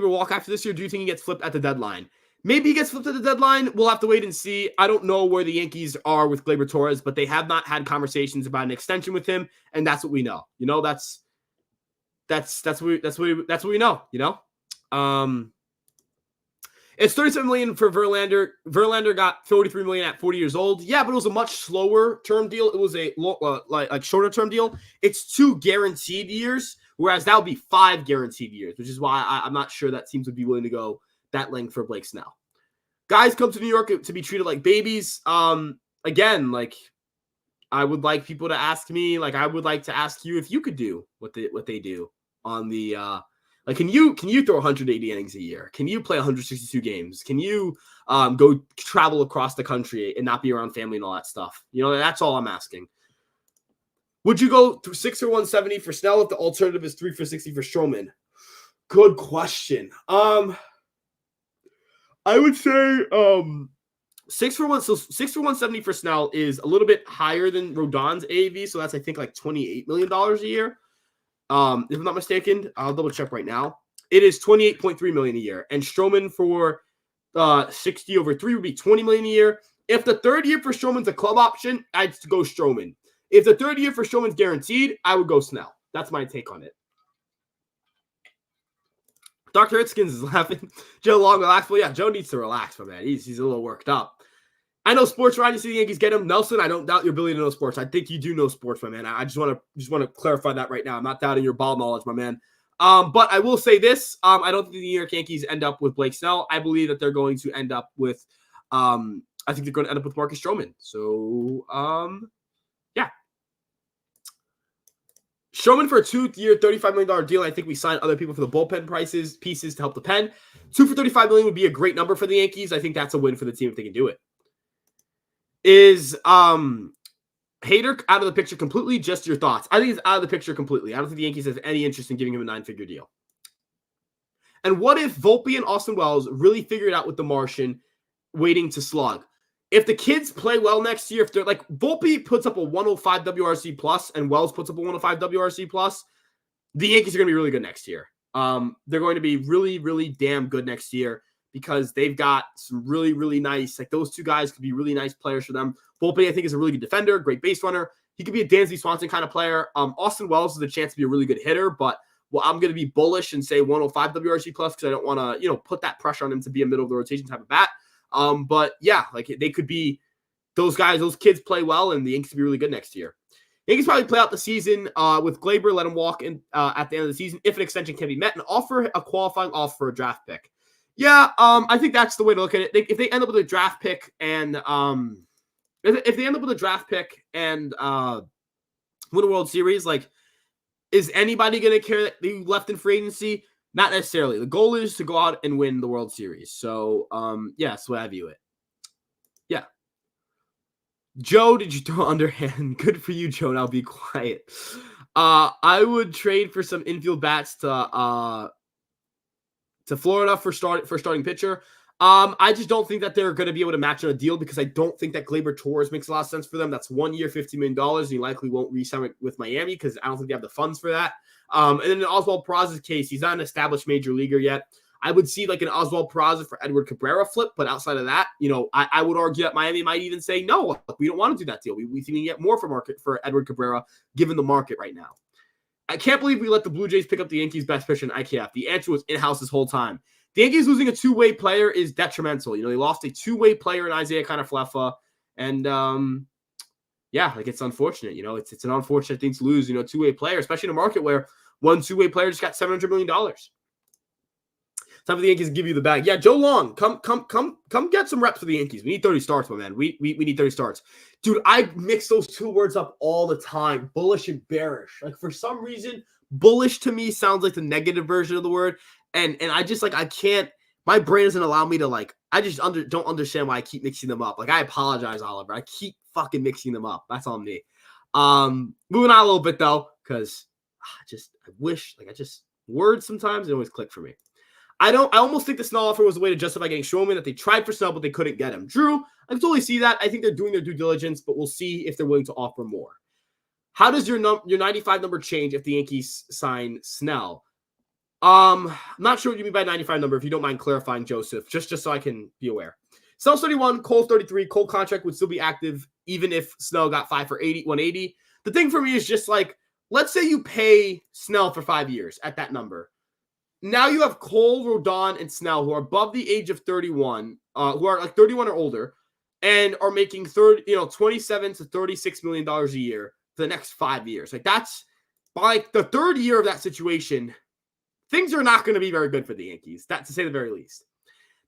walk after this year? Do you think he gets flipped at the deadline? Maybe he gets flipped at the deadline. We'll have to wait and see. I don't know where the Yankees are with Gleyber Torres, but they have not had conversations about an extension with him, and that's what we know. That's what we know. It's $37 million for Verlander. Verlander got $33 million at 40 years old. Yeah, but it was a much slower term deal. It was a shorter term deal. It's 2 guaranteed years, whereas that would be 5 guaranteed years, which is why I'm not sure that teams would be willing to go that length for Blake Snell. Guys come to New York to be treated like babies. Again, I would like people to ask me, I would like to ask you if you could do what they do on the can you throw 180 innings a year? Can you play 162 games? Can you go travel across the country and not be around family and all that stuff? That's all I'm asking. Would you go 6 for 170 for Snell if the alternative is 3 for 60 for Stroman? Good question. I would say 6 for 170 for Snell is a little bit higher than Rodon's AAV, so that's I think like $28 million a year. If I'm not mistaken, I'll double check right now. It is $28.3 million a year, and Stroman for 60 over 3 would be $20 million a year. If the third year for Stroman's a club option, I'd go Stroman. If the third year for Stroman's guaranteed, I would go Snell. That's my take on it. Dr. Hitzkins is laughing. Joe Long, relax. Well, yeah, Joe needs to relax, my man. He's a little worked up. I know sports, Ryan. You see the Yankees get him. Nelson, I don't doubt your ability to know sports. I think you do know sports, my man. I just want to clarify that right now. I'm not doubting your ball knowledge, my man. But I will say this. I don't think the New York Yankees end up with Blake Snell. I believe that they're going to end up with I think they're going to end up with Marcus Stroman. So, yeah. Stroman for a 2-year, $35 million deal. I think we signed other people for the bullpen pieces to help the pen. 2 for $35 million would be a great number for the Yankees. I think that's a win for the team if they can do it. Is Hader out of the picture completely? Just your thoughts. I think he's out of the picture completely. I don't think the Yankees have any interest in giving him a 9-figure deal. And what if Volpe and Austin Wells really figure it out with the Martian waiting to slug? If the kids play well next year, if they're like Volpe puts up a 105 WRC plus and Wells puts up a 105 WRC plus, the Yankees are going to be really good next year. They're going to be really, really damn good next year because they've got some really, really nice, those two guys could be really nice players for them. Volpe, I think, is a really good defender, great base runner. He could be a Dansby Swanson kind of player. Austin Wells has a chance to be a really good hitter, but I'm going to be bullish and say 105 WRC plus because I don't want to, put that pressure on him to be a middle of the rotation type of bat. But yeah, they could be those guys, those kids play well, and the Yankees could be really good next year. Yankees probably play out the season with Gleyber, let him walk in at the end of the season if an extension can be met, and offer a qualifying offer for a draft pick. Yeah, I think that's the way to look at it. If they end up with a draft pick and if they end up with a draft pick and win a World Series, is anybody going to care that they left in free agency? Not necessarily. The goal is to go out and win the World Series. So, yeah, that's the way I view it. Yeah. Joe, did you throw underhand? Good for you, Joe. Now be quiet. I would trade for some infield bats to Florida for starting pitcher. I just don't think that they're going to be able to match on a deal because I don't think that Gleyber Torres makes a lot of sense for them. That's 1 year, $50 million. And he likely won't re-sign it with Miami because I don't think they have the funds for that. And then in Oswald Peraza's case, he's not an established major leaguer yet. I would see like an Oswald Peraza for Edward Cabrera flip, but outside of that, I would argue that Miami might even say, no, look, we don't want to do that deal. We think we can get more for Edward Cabrera given the market right now. I can't believe we let the Blue Jays pick up the Yankees' best pitcher in IKF. The answer was in-house this whole time. The Yankees losing a two-way player is detrimental. They lost a two-way player in Isaiah Kiner-Falefa, and it's unfortunate. It's an unfortunate thing to lose. A two-way player, especially in a market where one two-way player just got $700 million. Time for the Yankees to give you the bag. Yeah, Joe Long, come get some reps for the Yankees. We need 30 starts, my man. We need 30 starts. Dude, I mix those two words up all the time, bullish and bearish. Like, for some reason, bullish to me sounds like the negative version of the word. And I just, I can't, my brain doesn't allow me to, I just don't understand why I keep mixing them up. I apologize, Oliver. I keep fucking mixing them up. That's on me. Moving on a little bit, though, because I wish, words sometimes, they always click for me. I almost think the Snell offer was a way to justify getting Stroman, that they tried for Snell, but they couldn't get him. Drew, I can totally see that. I think they're doing their due diligence, but we'll see if they're willing to offer more. How does your 95 number change if the Yankees sign Snell? I'm not sure what you mean by 95 number, if you don't mind clarifying, Joseph, just so I can be aware. Snell's 31, Cole's 33. Cole contract would still be active even if Snell got 5 for 180. The thing for me is just let's say you pay Snell for 5 years at that number. Now you have Cole, Rodon, and Snell who are above the age of 31, who are 31 or older, and are making $27 to $36 million a year for the next 5 years. That's by the third year of that situation, things are not going to be very good for the Yankees. That's to say the very least.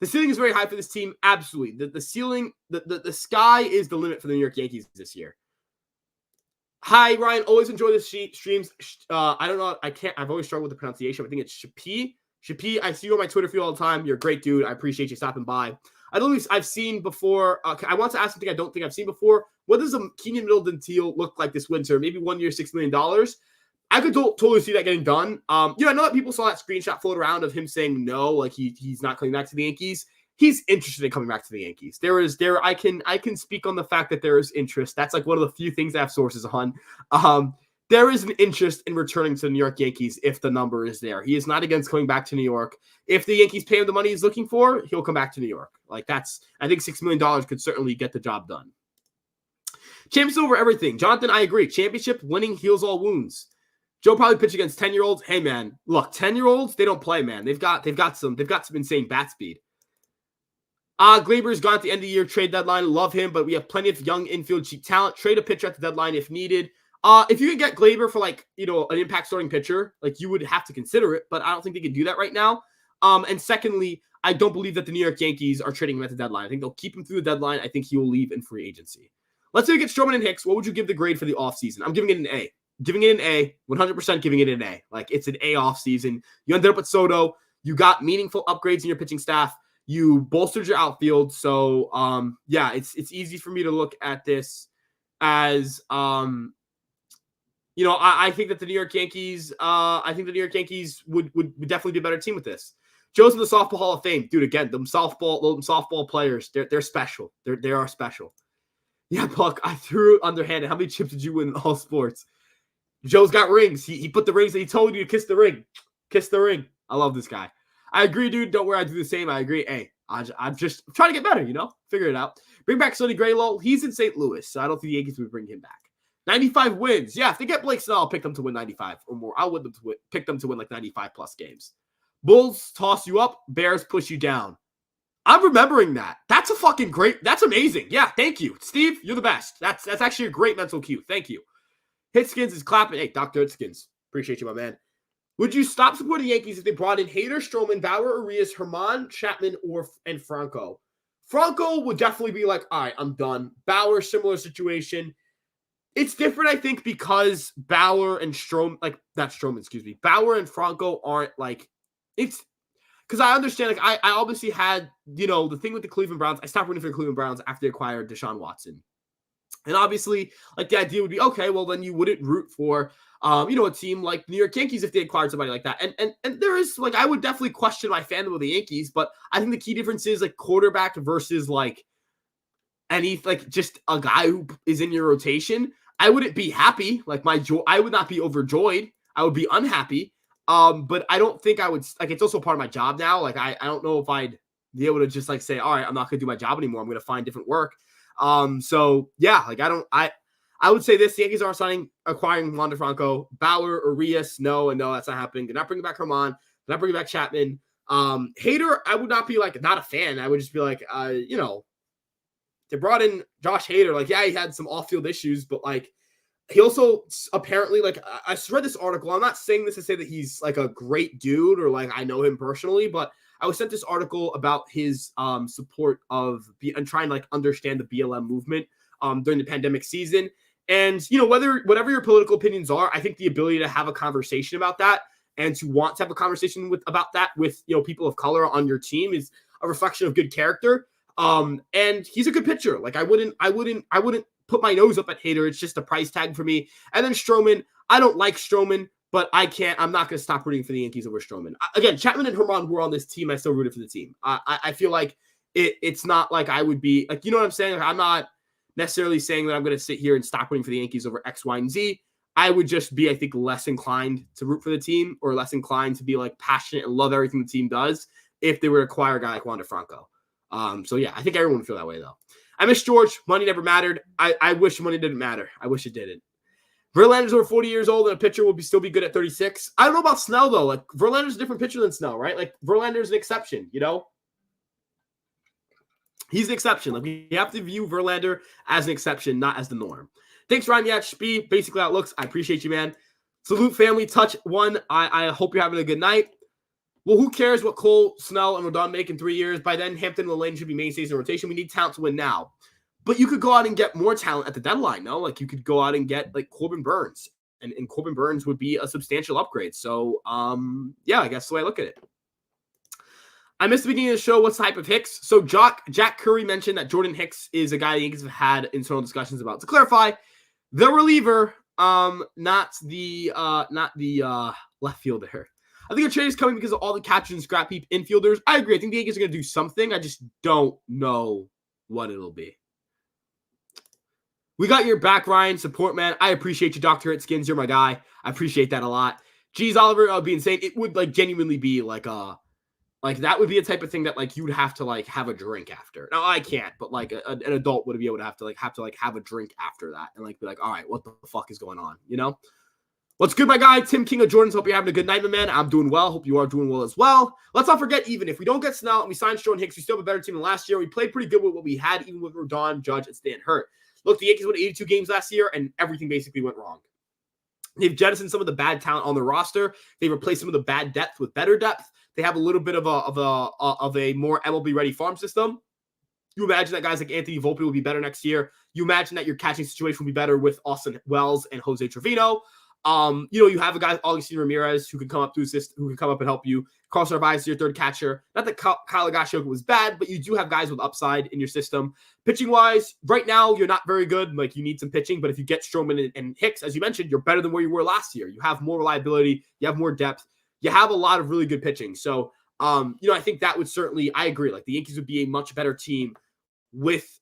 The ceiling is very high for this team. Absolutely. The ceiling, the sky is the limit for the New York Yankees this year. Hi, Ryan. Always enjoy the streams. I don't know. I've always struggled with the pronunciation. I think it's Shapi. Shapi, I see you on my Twitter feed all the time. You're a great dude. I appreciate you stopping by. I've seen before. I want to ask something I don't think I've seen before. What does a Keenan Middleton deal look like this winter? Maybe 1 year, $6 million. I could totally see that getting done. I know that people saw that screenshot float around of him saying no, he's not coming back to the Yankees. He's interested in coming back to the Yankees. I can speak on the fact that there is interest. That's one of the few things I have sources on. There is an interest in returning to the New York Yankees if the number is there. He is not against coming back to New York. If the Yankees pay him the money he's looking for, he'll come back to New York. I think $6 million could certainly get the job done. Championship over everything. Jonathan, I agree. Championship winning heals all wounds. Joe probably pitch against 10-year-olds. Hey man, look, 10-year-olds, they don't play, man. They've got some insane bat speed. Gleyber's gone at the end of the year trade deadline. Love him, but we have plenty of young infield cheap talent. Trade a pitcher at the deadline if needed. If you could get Gleyber for an impact starting pitcher, you would have to consider it, but I don't think they could do that right now. And secondly, I don't believe that the New York Yankees are trading him at the deadline. I think they'll keep him through the deadline. I think he will leave in free agency. Let's say we get Stroman and Hicks. What would you give the grade for the offseason? I'm giving it an A. Giving it an A, 100% giving it an A. It's an A offseason. You ended up with Soto. You got meaningful upgrades in your pitching staff. You bolstered your outfield. So, it's easy for me to look at this as, I think that the New York Yankees, would definitely be a better team with this. Joe's in the Softball Hall of Fame. Dude, again, them softball players, they're special. They are special. Yeah, Buck, I threw it underhanded. How many chips did you win in all sports? Joe's got rings. He put the rings that he told you to kiss the ring. Kiss the ring. I love this guy. I agree, dude. Don't worry. I do the same. I agree. Hey, I'm just trying to get better, Figure it out. Bring back Sonny Graylow. He's in St. Louis, so I don't think the Yankees would bring him back. 95 wins. Yeah, if they get Blake Snell, I'll pick them to win 95 or more. Pick them to win 95-plus games. Bulls toss you up. Bears push you down. I'm remembering that. That's that's amazing. Yeah, thank you. Steve, you're the best. That's actually a great mental cue. Thank you. Hitskins is clapping. Hey, Dr. Hitskins. Appreciate you, my man. Would you stop supporting the Yankees if they brought in Hader, Stroman, Bauer, Arias, Herman, Chapman, and Franco? Franco would definitely be all right, I'm done. Bauer, similar situation. It's different, I think, because Bauer and Bauer and Franco aren't it's because I understand, I obviously had, the thing with the Cleveland Browns. I stopped rooting for the Cleveland Browns after they acquired Deshaun Watson. And obviously, like the idea would be, okay, well then you wouldn't root for, a team like the New York Yankees if they acquired somebody like that. And there is like, I would definitely question my fandom of the Yankees, but I think the key difference is like quarterback versus like just a guy who is in your rotation. I wouldn't be happy. Like I would not be overjoyed. I would be unhappy. But I don't think I would like. It's also part of my job now. Like I don't know if I'd be able to just like say, all right, I'm not going to do my job anymore. I'm going to find different work. So yeah, like I would say this: the Yankees aren't acquiring Wander Franco, Bauer, or Urias. No, that's not happening. They're not bringing back Herman. They're not bringing back Chapman. Hader, I would not be like not a fan. I would just be like, they brought in Josh Hader. Like, yeah, he had some off-field issues, but like he also apparently like I read this article. I'm not saying this to say that he's like a great dude or like I know him personally, but I was sent this article about his support of and trying to like understand the BLM movement during the pandemic season. And whatever your political opinions are, I think the ability to have a conversation about that and to want to have a conversation about that with people of color on your team is a reflection of good character. And he's a good pitcher. Like I wouldn't put my nose up at Hader. It's just a price tag for me. And then Stroman, I don't like Stroman, but I'm not going to stop rooting for the Yankees over Stroman. Again, Chapman and Herman were on this team. I still rooted for the team. I feel like it's not like I would be like, you know what I'm saying? Like, I'm not necessarily saying that I'm going to sit here and stop rooting for the Yankees over X, Y, and Z. I would just be, I think, less inclined to root for the team or less inclined to be like passionate and love everything the team does if they were to acquire a guy like Wander Franco. So yeah, I think everyone would feel that way though. I miss George. Money never mattered. I wish money didn't matter. I wish it didn't. Verlander's over 40 years old and a pitcher will still be good at 36. I don't know about Snell though. Like Verlander's a different pitcher than Snell, right? Like Verlander's an exception, He's an exception. Like we have to view Verlander as an exception, not as the norm. Thanks, Ryan Yatch. Basically how it looks. I appreciate you, man. Salute family. Touch one. I hope you're having a good night. Well, who cares what Cole, Snell, and Rodon make in 3 years? By then, Hampton and Lane should be mainstays in rotation. We need talent to win now. But you could go out and get more talent at the deadline, no? Like, you could go out and get, like, Corbin Burns. And Corbin Burns would be a substantial upgrade. So, yeah, I guess the way I look at it. I missed the beginning of the show. What's the hype of Hicks? So, Jack Curry mentioned that Jordan Hicks is a guy the Yankees have had internal discussions about. To clarify, the reliever, not the left fielder. I think a trade is coming because of all the catchers and scrap heap infielders. I agree. I think the Yankees are going to do something. I just don't know what it'll be. We got your back, Ryan. Support, man. I appreciate you, Dr. Hitskins. You're my guy. I appreciate that a lot. Geez, Oliver, I would be insane. It would like genuinely be like that would be a type of thing that like you would have to like have a drink after. Now I can't, but like an adult would be able to have a drink after that and like be like, all right, what the fuck is going on? What's good, my guy? Tim King of Jordans. Hope you're having a good night, my man. I'm doing well. Hope you are doing well as well. Let's not forget, even if we don't get Snell and we sign Jordan Hicks, we still have a better team than last year. We played pretty good with what we had, even with Rodon, Judge, and Stan Hurt. Look, the Yankees won 82 games last year, and everything basically went wrong. They've jettisoned some of the bad talent on the roster. They replaced some of the bad depth with better depth. They have a little bit of a more MLB-ready farm system. You imagine that guys like Anthony Volpe will be better next year. You imagine that your catching situation will be better with Austin Wells and Jose Trevino. You have a guy, Augustine Ramirez, who can come up and help you. Carlos Narvaez is your third catcher. Not that Kyle Higashioka was bad, but you do have guys with upside in your system. Pitching-wise, right now, you're not very good. Like, you need some pitching, but if you get Stroman and Hicks, as you mentioned, you're better than where you were last year. You have more reliability. You have more depth. You have a lot of really good pitching. So, I think that would certainly, I agree. Like, the Yankees would be a much better team with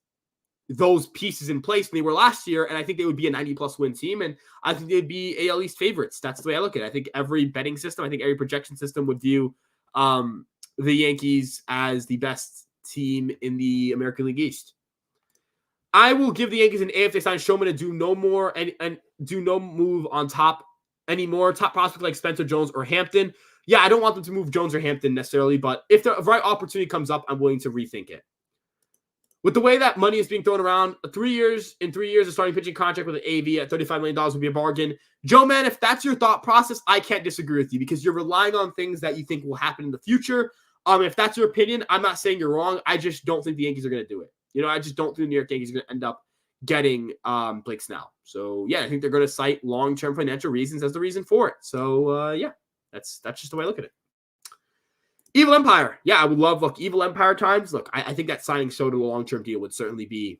those pieces in place than they were last year, and I think they would be a 90-plus win team, and I think they'd be AL East favorites. That's the way I look at it. I think every betting system, I think every projection system would view the Yankees as the best team in the American League East. I will give the Yankees an A if they sign Showman to do no more and do no move on top anymore. Top prospect like Spencer Jones or Hampton. Yeah, I don't want them to move Jones or Hampton necessarily, but if the right opportunity comes up, I'm willing to rethink it. With the way that money is being thrown around, 3 years, a starting pitching contract with an AV at $35 million would be a bargain. Joe, man, if that's your thought process, I can't disagree with you because you're relying on things that you think will happen in the future. If that's your opinion, I'm not saying you're wrong. I just don't think the Yankees are going to do it. I just don't think the New York Yankees are going to end up getting Blake Snell. So, yeah, I think they're going to cite long-term financial reasons as the reason for it. So, yeah, that's just the way I look at it. Evil Empire. Yeah, I would love, Evil Empire times. Look, I think that signing Soto to a long-term deal would certainly be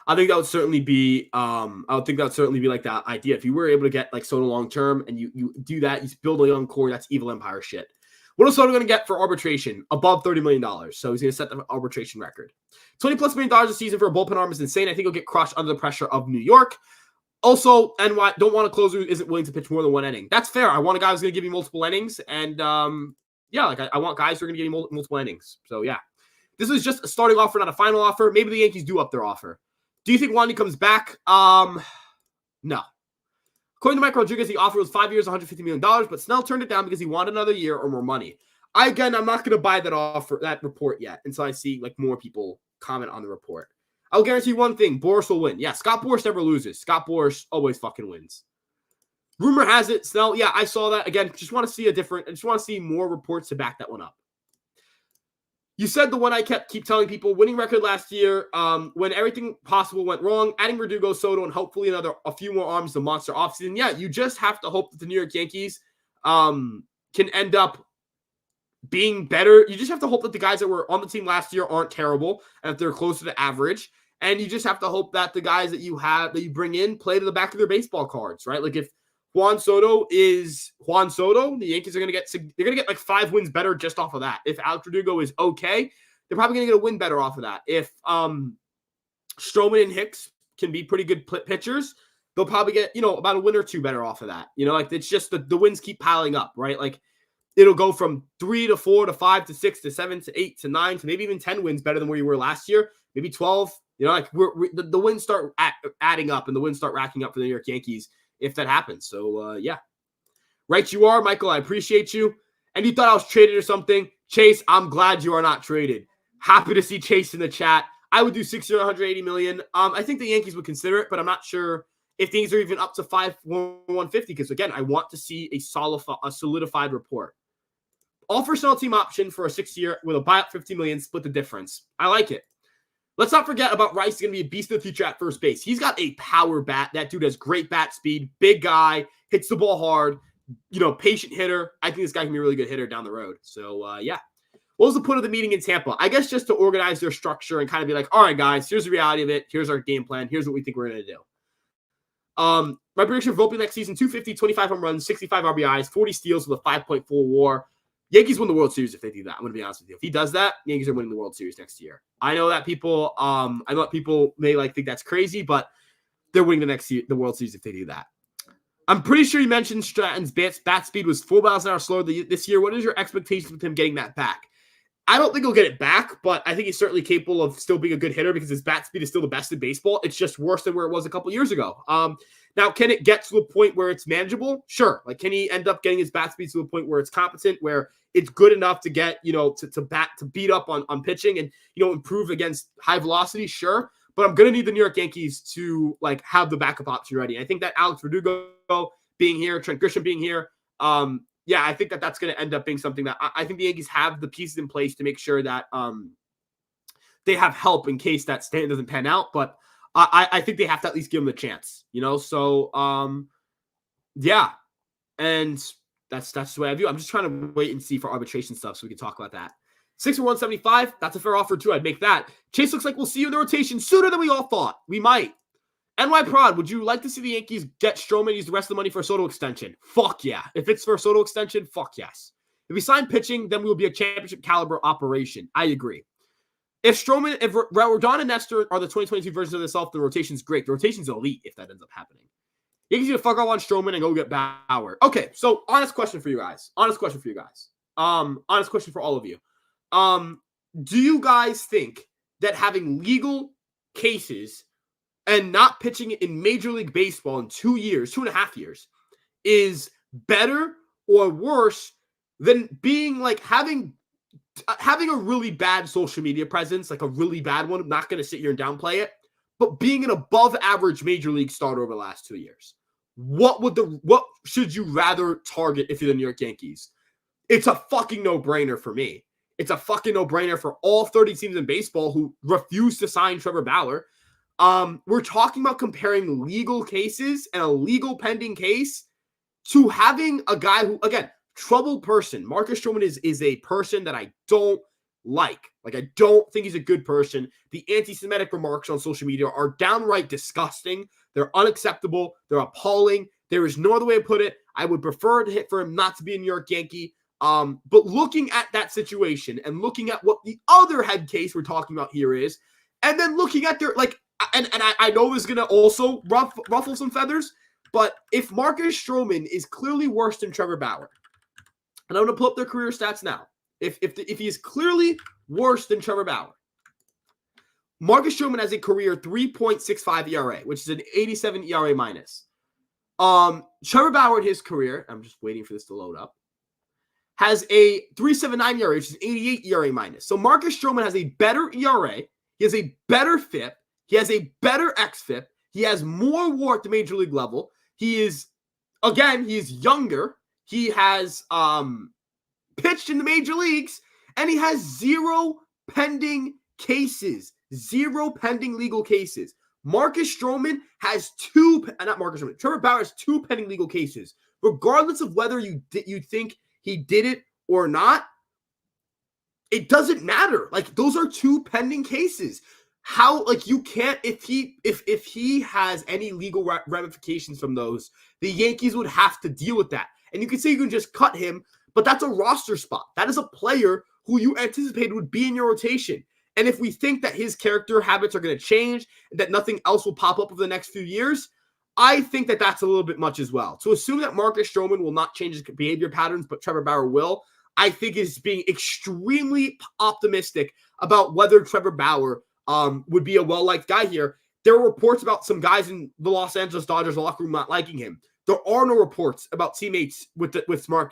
I think that would certainly be like that idea. If you were able to get like Soto long term and you do that, you build a young core, that's evil empire shit. What is Soto going to get for arbitration? Above $30 million. So he's going to set the arbitration record. $20+ million a season for a bullpen arm is insane. I think he'll get crushed under the pressure of New York. Also, NY don't want a closer who isn't willing to pitch more than one inning. That's fair. I want a guy who's going to give me multiple innings. And I want guys who are going to give me multiple innings. So yeah, this is just a starting offer, not a final offer. Maybe the Yankees do up their offer. Do you think Wandy comes back? No. According to Mike Rodriguez, the offer was 5 years, $150 million, but Snell turned it down because he wanted another year or more money. I'm not going to buy that report yet until I see like more people comment on the report. I'll guarantee one thing: Boras will win. Yeah, Scott Boras never loses. Scott Boras always fucking wins. Rumor has it, Snell. Yeah, I saw that again. Just want to see more reports to back that one up. You said the one I keep telling people: winning record last year. When everything possible went wrong, adding Verdugo, Soto, and hopefully a few more arms, the monster offseason. Yeah, you just have to hope that the New York Yankees can end up being better. You just have to hope that the guys that were on the team last year aren't terrible and that they're closer to average. And you just have to hope that the guys that you bring in play to the back of their baseball cards, right? Like if Juan Soto is Juan Soto, the Yankees are going to get like 5 wins better just off of that. If Alex Verdugo is okay, they're probably going to get a win better off of that. If Stroman and Hicks can be pretty good pitchers, they'll probably get, about a win or 2 better off of that. Like it's just the wins keep piling up, right? Like it'll go from 3 to 4 to 5 to 6 to 7 to 8 to 9 to maybe even 10 wins better than where you were last year, maybe 12. The wins start adding up and the wins start racking up for the New York Yankees if that happens. So, yeah. Right you are, Michael. I appreciate you. And you thought I was traded or something. Chase, I'm glad you are not traded. Happy to see Chase in the chat. I would do 6 year, $180 million. I think the Yankees would consider it, but I'm not sure if things are even up to 150 because, again, I want to see a solidified report. Offer Snell team option for a 6 year with a buyout $50 million, split the difference. I like it. Let's not forget about Rice. He's going to be a beast in the future at first base. He's got a power bat. That dude has great bat speed, big guy, hits the ball hard, patient hitter. I think this guy can be a really good hitter down the road. So, yeah. What was the point of the meeting in Tampa? I guess just to organize their structure and kind of be like, all right, guys, here's the reality of it. Here's our game plan. Here's what we think we're going to do. My prediction for Volpe next season, 250, 25 home runs, 65 RBIs, 40 steals with a 5.4 WAR. Yankees win the World Series if they do that. I'm going to be honest with you. If he does that, Yankees are winning the World Series next year. I know that people may think that's crazy, but they're winning the World Series if they do that. I'm pretty sure you mentioned Stratton's bat speed was 4 miles an hour slower this year. What is your expectation with him getting that back? I don't think he'll get it back, but I think he's certainly capable of still being a good hitter because his bat speed is still the best in baseball. It's just worse than where it was a couple years ago. Now, can it get to a point where it's manageable? Sure. Like, can he end up getting his bat speed to a point where it's competent, where it's good enough to get, to beat up on pitching and, improve against high velocity? Sure. But I'm going to need the New York Yankees to have the backup option ready. I think that Alex Verdugo being here, Trent Grisham being here, I think that that's going to end up being something that I think the Yankees have the pieces in place to make sure that they have help in case that stand doesn't pan out. But I think they have to at least give them a chance, So, yeah. And that's the way I view it. I'm just trying to wait and see for arbitration stuff so we can talk about that. 6 for 175. That's a fair offer, too. I'd make that. Chase looks like we'll see you in the rotation sooner than we all thought. We might. NY Prod, would you like to see the Yankees get Stroman and use the rest of the money for a Soto extension? Fuck yeah. If it's for a Soto extension, fuck yes. If we sign pitching, then we will be a championship caliber operation. I agree. If Rodon and Nestor are the 2022 versions of themselves, the rotation's great. The rotation's elite if that ends up happening. Yankees need to fuck off on Stroman and go get Bauer. Okay, so honest question for you guys. Honest question for all of you. Do you guys think that having legal cases and not pitching in Major League Baseball in 2.5 years, is better or worse than being having a really bad social media presence, like a really bad one? I'm not going to sit here and downplay it, but being an above average Major League starter over the last 2 years. What should you rather target if you're the New York Yankees? It's a fucking no-brainer for me. It's a fucking no-brainer for all 30 teams in baseball who refuse to sign Trevor Bauer. We're talking about comparing legal cases and a legal pending case to having a guy who, again, troubled person. Marcus Stroman is a person that I don't like. Like, I don't think he's a good person. The anti-Semitic remarks on social media are downright disgusting. They're unacceptable. They're appalling. There is no other way to put it. I would prefer for him not to be a New York Yankee. But looking at that situation and looking at what the other head case we're talking about here is, and then looking at their, like, and I know this is going to also ruffle some feathers, but if Marcus Stroman is clearly worse than Trevor Bauer, and I'm going to pull up their career stats now, if he is clearly worse than Trevor Bauer, Marcus Stroman has a career 3.65 ERA, which is an 87 ERA minus. Trevor Bauer in his career, I'm just waiting for this to load up, has a 3.79 ERA, which is 88 ERA minus. So Marcus Stroman has a better ERA. He has a better FIP. He has a better xFIP. He has more WAR at the major league level. He is younger. He has pitched in the major leagues, and he has 0 pending cases, 0 pending legal cases. Marcus Stroman has Trevor Bauer has 2 pending legal cases. Regardless of whether you think he did it or not, it doesn't matter. Like, those are 2 pending cases. How, like, you can't, if he has any legal ramifications from those, the Yankees would have to deal with that. And you can say you can just cut him, but that's a roster spot. That is a player who you anticipated would be in your rotation. And if we think that his character habits are going to change, and that nothing else will pop up over the next few years, I think that that's a little bit much as well. To assume that Marcus Stroman will not change his behavior patterns, but Trevor Bauer will, I think is being extremely optimistic about whether Trevor Bauer would be a well-liked guy here. There are reports about some guys in the Los Angeles Dodgers locker room not liking him. There are no reports about teammates with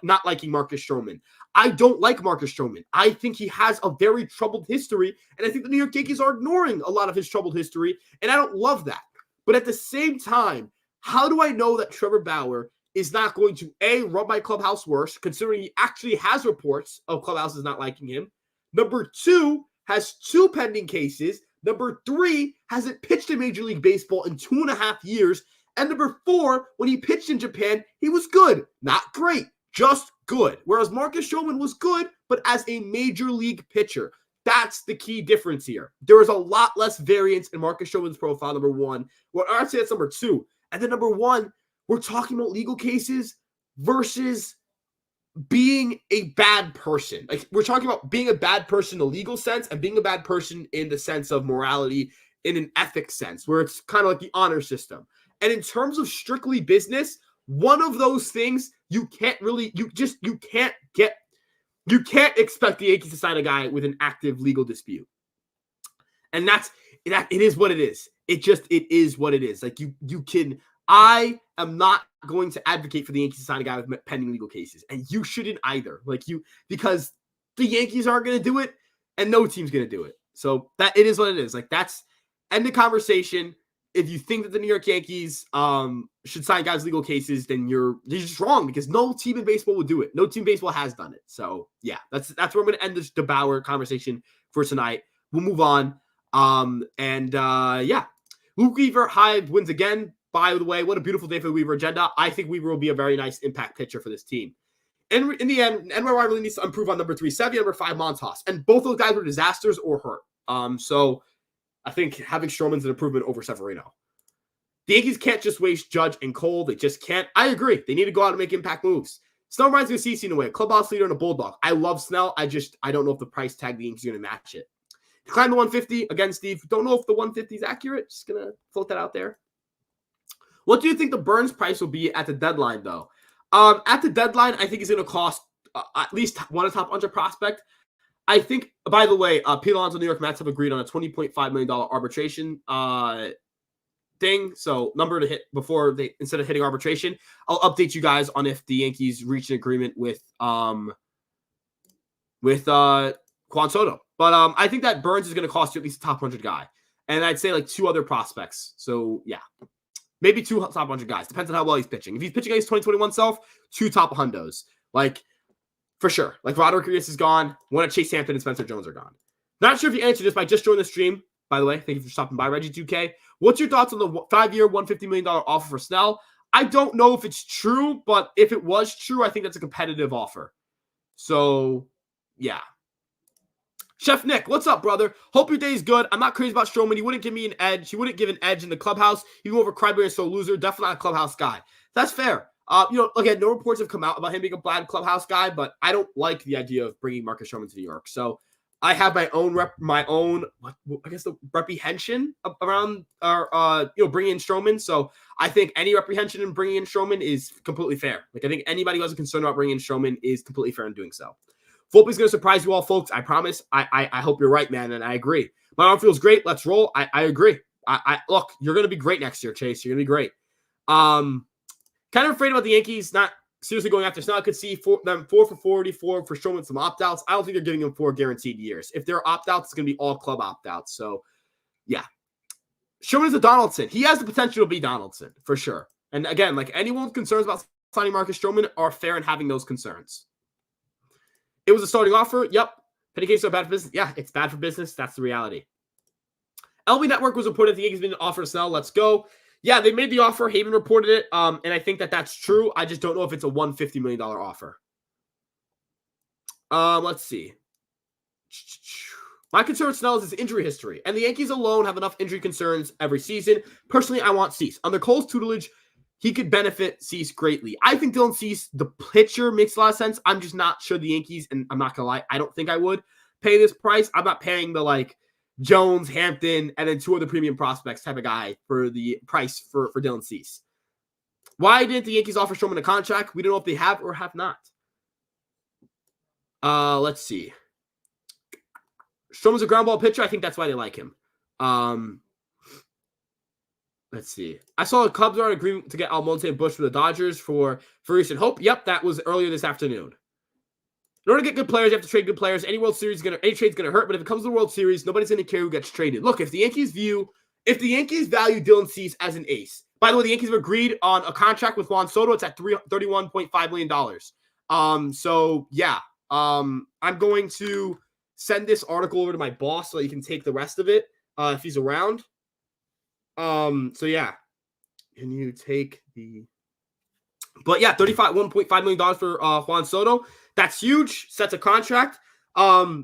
not liking Marcus Stroman. I don't like Marcus Stroman. I think he has a very troubled history, and I think the New York Yankees are ignoring a lot of his troubled history, and I don't love that. But at the same time, how do I know that Trevor Bauer is not going to, A, rub my clubhouse worse, considering he actually has reports of clubhouses not liking him? Number 2, has 2 pending cases. Number 3, hasn't pitched in Major League Baseball in 2.5 years. And number 4, when he pitched in Japan, he was good. Not great, just good. Whereas Marcus Stroman was good, but as a Major League pitcher. That's the key difference here. There is a lot less variance in Marcus Stroman's profile, number 1. Well, I'd say that's number 2. And then number 1, we're talking about legal cases versus being a bad person. Like, we're talking about being a bad person in the legal sense and being a bad person in the sense of morality, in an ethics sense, where it's kind of like the honor system. And in terms of strictly business, one of those things you can't expect the Yankees to sign a guy with an active legal dispute. And it is what it is. It is what it is. Like, I am not going to advocate for the Yankees to sign a guy with pending legal cases, and you shouldn't either. Because the Yankees aren't going to do it, and no team's going to do it. So that it is what it is. Like, that's end the conversation. If you think that the New York Yankees should sign guys with legal cases, then you're just wrong, because no team in baseball will do it. No team in baseball has done it. So yeah, that's where I'm going to end the Bauer conversation for tonight. We'll move on. Luke Weaver, Hive wins again. By the way, what a beautiful day for the Weaver agenda. I think Weaver will be a very nice impact pitcher for this team. And in the end, NY really needs to improve on number 3, Sevy, number 5, Montas. And both those guys were disasters or hurt. So I think having Stroman's an improvement over Severino. The Yankees can't just waste Judge and Cole. They just can't. I agree. They need to go out and make impact moves. Snell reminds me of CeCe in a way. Clubhouse leader and a Bulldog. I love Snell. I don't know if the price tag the Yankees are going to match it. Decline the 150. Again, Steve, don't know if the 150 is accurate. Just going to float that out there. What do you think the Burns price will be at the deadline, though? At the deadline, I think he's going to cost at least one top 100 prospect. I think, by the way, Pete Alonso and New York Mets have agreed on a $20.5 million arbitration thing. So number to hit instead of hitting arbitration. I'll update you guys on if the Yankees reach an agreement with Juan Soto. But I think that Burns is going to cost you at least a top 100 guy. And I'd say like 2 other prospects. So yeah. Maybe 2 top 100 guys. Depends on how well he's pitching. If he's pitching against 2021 self, 2 top hundos. Like, for sure. Like, Roderick Arias is gone. One of Chase Hampton and Spencer Jones are gone. Not sure if you answered this, but I just joined the stream. By the way, thank you for stopping by, Reggie2K. What's your thoughts on the 5-year, $150 million offer for Snell? I don't know if it's true, but if it was true, I think that's a competitive offer. So, yeah. Chef Nick, what's up, brother? Hope your day's good. I'm not crazy about Stroman. He wouldn't give me an edge. He wouldn't give an edge in the clubhouse. He go over Cryberry and so loser. Definitely not a clubhouse guy. That's fair. Again, no reports have come out about him being a bad clubhouse guy, but I don't like the idea of bringing Marcus Stroman to New York. So I have my own reprehension around bringing in Stroman. So I think any reprehension in bringing in Stroman is completely fair. Like, I think anybody who has a concern about bringing in Stroman is completely fair in doing so. Volpe's going to surprise you all, folks. I promise. I hope you're right, man, and I agree. My arm feels great. Let's roll. I agree. Look, you're going to be great next year, Chase. You're going to be great. Kind of afraid about the Yankees not seriously going after Snell. I could see them 4 for 44 for Stroman some opt-outs. I don't think they're giving him 4 guaranteed years. If they're opt-outs, it's going to be all club opt-outs. So, yeah. Stroman is a Donaldson. He has the potential to be Donaldson, for sure. And again, like, anyone with concerns about signing Marcus Stroman are fair in having those concerns. It was a starting offer. Yep. Penny case so bad for business. Yeah, it's bad for business. That's the reality. LB Network was reported the Yankees been offered to Snell. Let's go. Yeah, they made the offer. Haven reported it. And I think that that's true. I just don't know if it's a $150 million offer. Let's see. My concern with Snell is his injury history. And the Yankees alone have enough injury concerns every season. Personally, I want Cease. Under Cole's tutelage, he could benefit Cease greatly. I think Dylan Cease, the pitcher, makes a lot of sense. I'm just not sure the Yankees, and I'm not going to lie, I don't think I would pay this price. I'm not paying the, Jones, Hampton, and then 2 other premium prospects type of guy for the price for Dylan Cease. Why didn't the Yankees offer Stroman a contract? We don't know if they have or have not. Let's see. Stroman's a ground ball pitcher. I think that's why they like him. Let's see. I saw the Cubs are in agreement to get Almonte and Bush for the Dodgers for recent hope. Yep, that was earlier this afternoon. In order to get good players, you have to trade good players. Any trade's gonna hurt, but if it comes to the World Series, nobody's gonna care who gets traded. Look, if the Yankees value Dylan Cease as an ace. By the way, the Yankees have agreed on a contract with Juan Soto. It's at $31.5 million. So yeah. I'm going to send this article over to my boss so that he can take the rest of it if he's around. So yeah. Can you take the $1.5 million for Juan Soto. That's huge. Sets a contract. I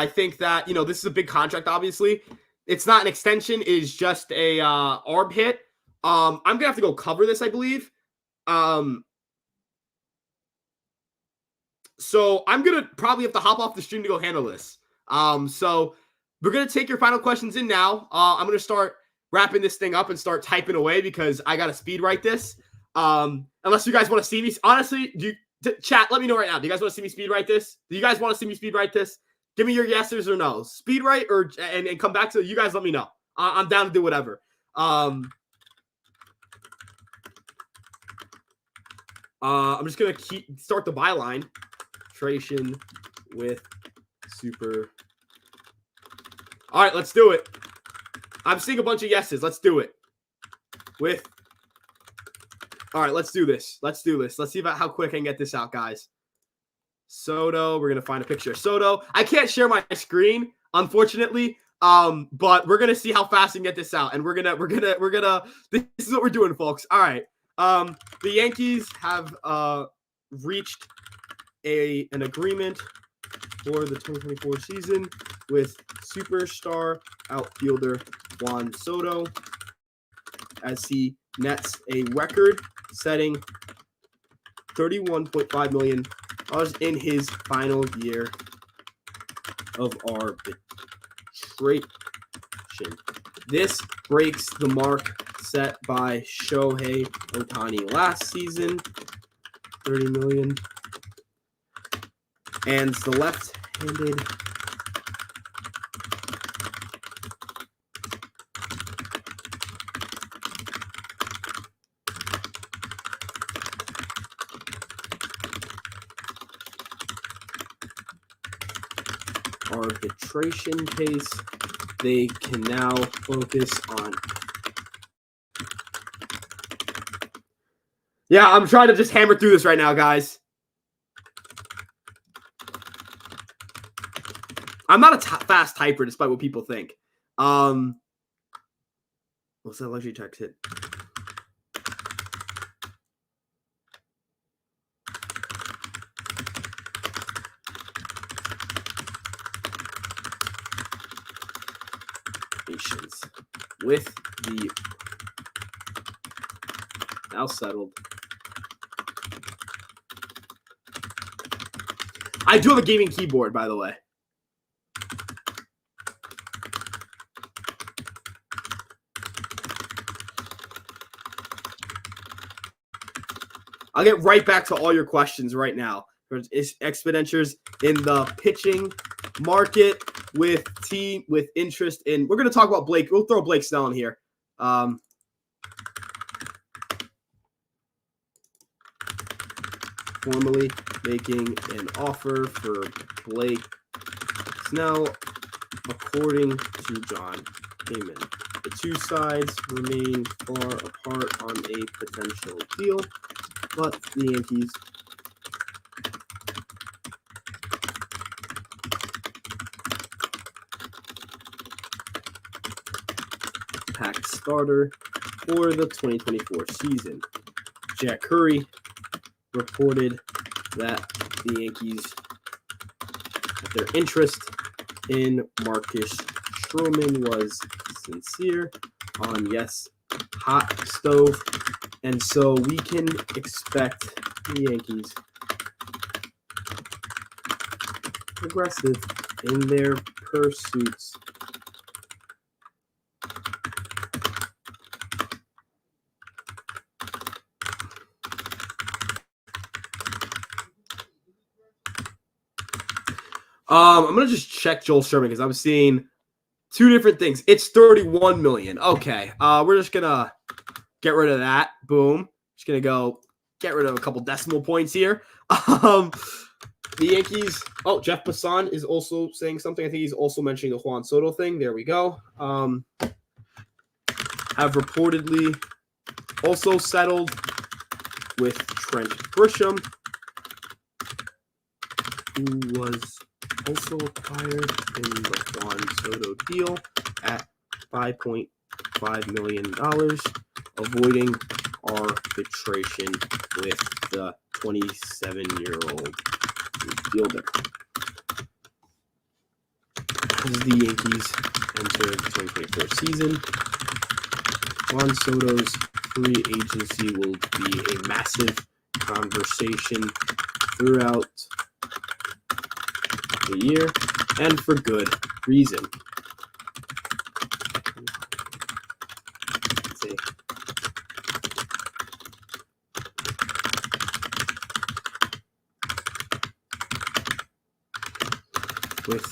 think that, this is a big contract, obviously. It's not an extension. It is just a ARB hit. I'm going to have to go cover this, I believe. So I'm going to probably have to hop off the stream to go handle this. So we're going to take your final questions in now. I'm going to start wrapping this thing up and start typing away because I got to speed write this. Unless you guys want to see me. Honestly, chat, let me know right now. Do you guys want to see me speed write this? Do you guys want to see me speed write this? Give me your yeses or no's. Speed write and come back to it. You guys let me know. I'm down to do whatever. I'm just going to start the byline. Arbitration with super. All right, let's do it. I'm seeing a bunch of yeses. Let's do it. All right, let's do this. Let's see about how quick I can get this out, guys. Soto. We're going to find a picture of Soto. I can't share my screen, unfortunately. But we're going to see how fast I can get this out. And we're going to, this is what we're doing, folks. All right. The Yankees have reached an agreement for the 2024 season with superstar outfielder Juan Soto as he nets a record-setting $31.5 million in his final year of arbitration. This breaks the mark set by Shohei Ohtani last season, $30 million. And the left-handed arbitration case, they can now focus on. Yeah, I'm trying to just hammer through this right now, guys. I'm not a fast typer, despite what people think. What's that luxury tax hit? with the now settled. I do have a gaming keyboard, by the way. I'll get right back to all your questions right now. There's expenditures in the pitching market with interest in. We're going to talk about Blake. We'll throw Blake Snell in here. Formally making an offer for Blake Snell, according to John Heyman. The two sides remain far apart on a potential deal, but the Yankees pack starter for the 2024 season. Jack Curry reported that the Yankees, their interest in Marcus Stroman was sincere on hot stove, and so we can expect the Yankees aggressive in their pursuits. I'm gonna just check Joel Sherman because I'm seeing two different things. It's 31 million. Okay. We're just gonna get rid of that. Boom. Just gonna go get rid of a couple decimal points here. The Yankees. Oh, Jeff Passan is also saying something. I think he's also mentioning the Juan Soto thing. There we go. Have reportedly also settled with Trent Grisham, who was also acquired in the Juan Soto deal at $5.5 million, avoiding arbitration with the 27-year-old fielder. As the Yankees enter the 2024 season, Juan Soto's free agency will be a massive conversation throughout the year, and for good reason. Let's see. With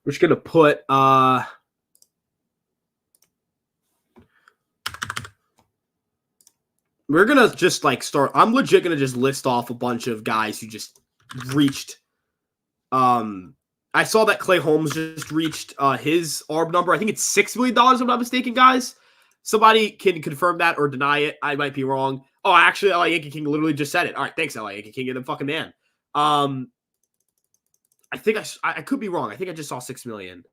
we're just gonna put we're gonna just start. I'm legit gonna just list off a bunch of guys who just reached. I saw that Clay Holmes just reached his ARB number. I think it's $6 million, if I'm not mistaken, guys. Somebody can confirm that or deny it. I might be wrong. Oh, actually, LA Yankee King literally just said it. All right, thanks, LA Yankee King. You're the fucking man. I think I could be wrong. I think I just saw 6 million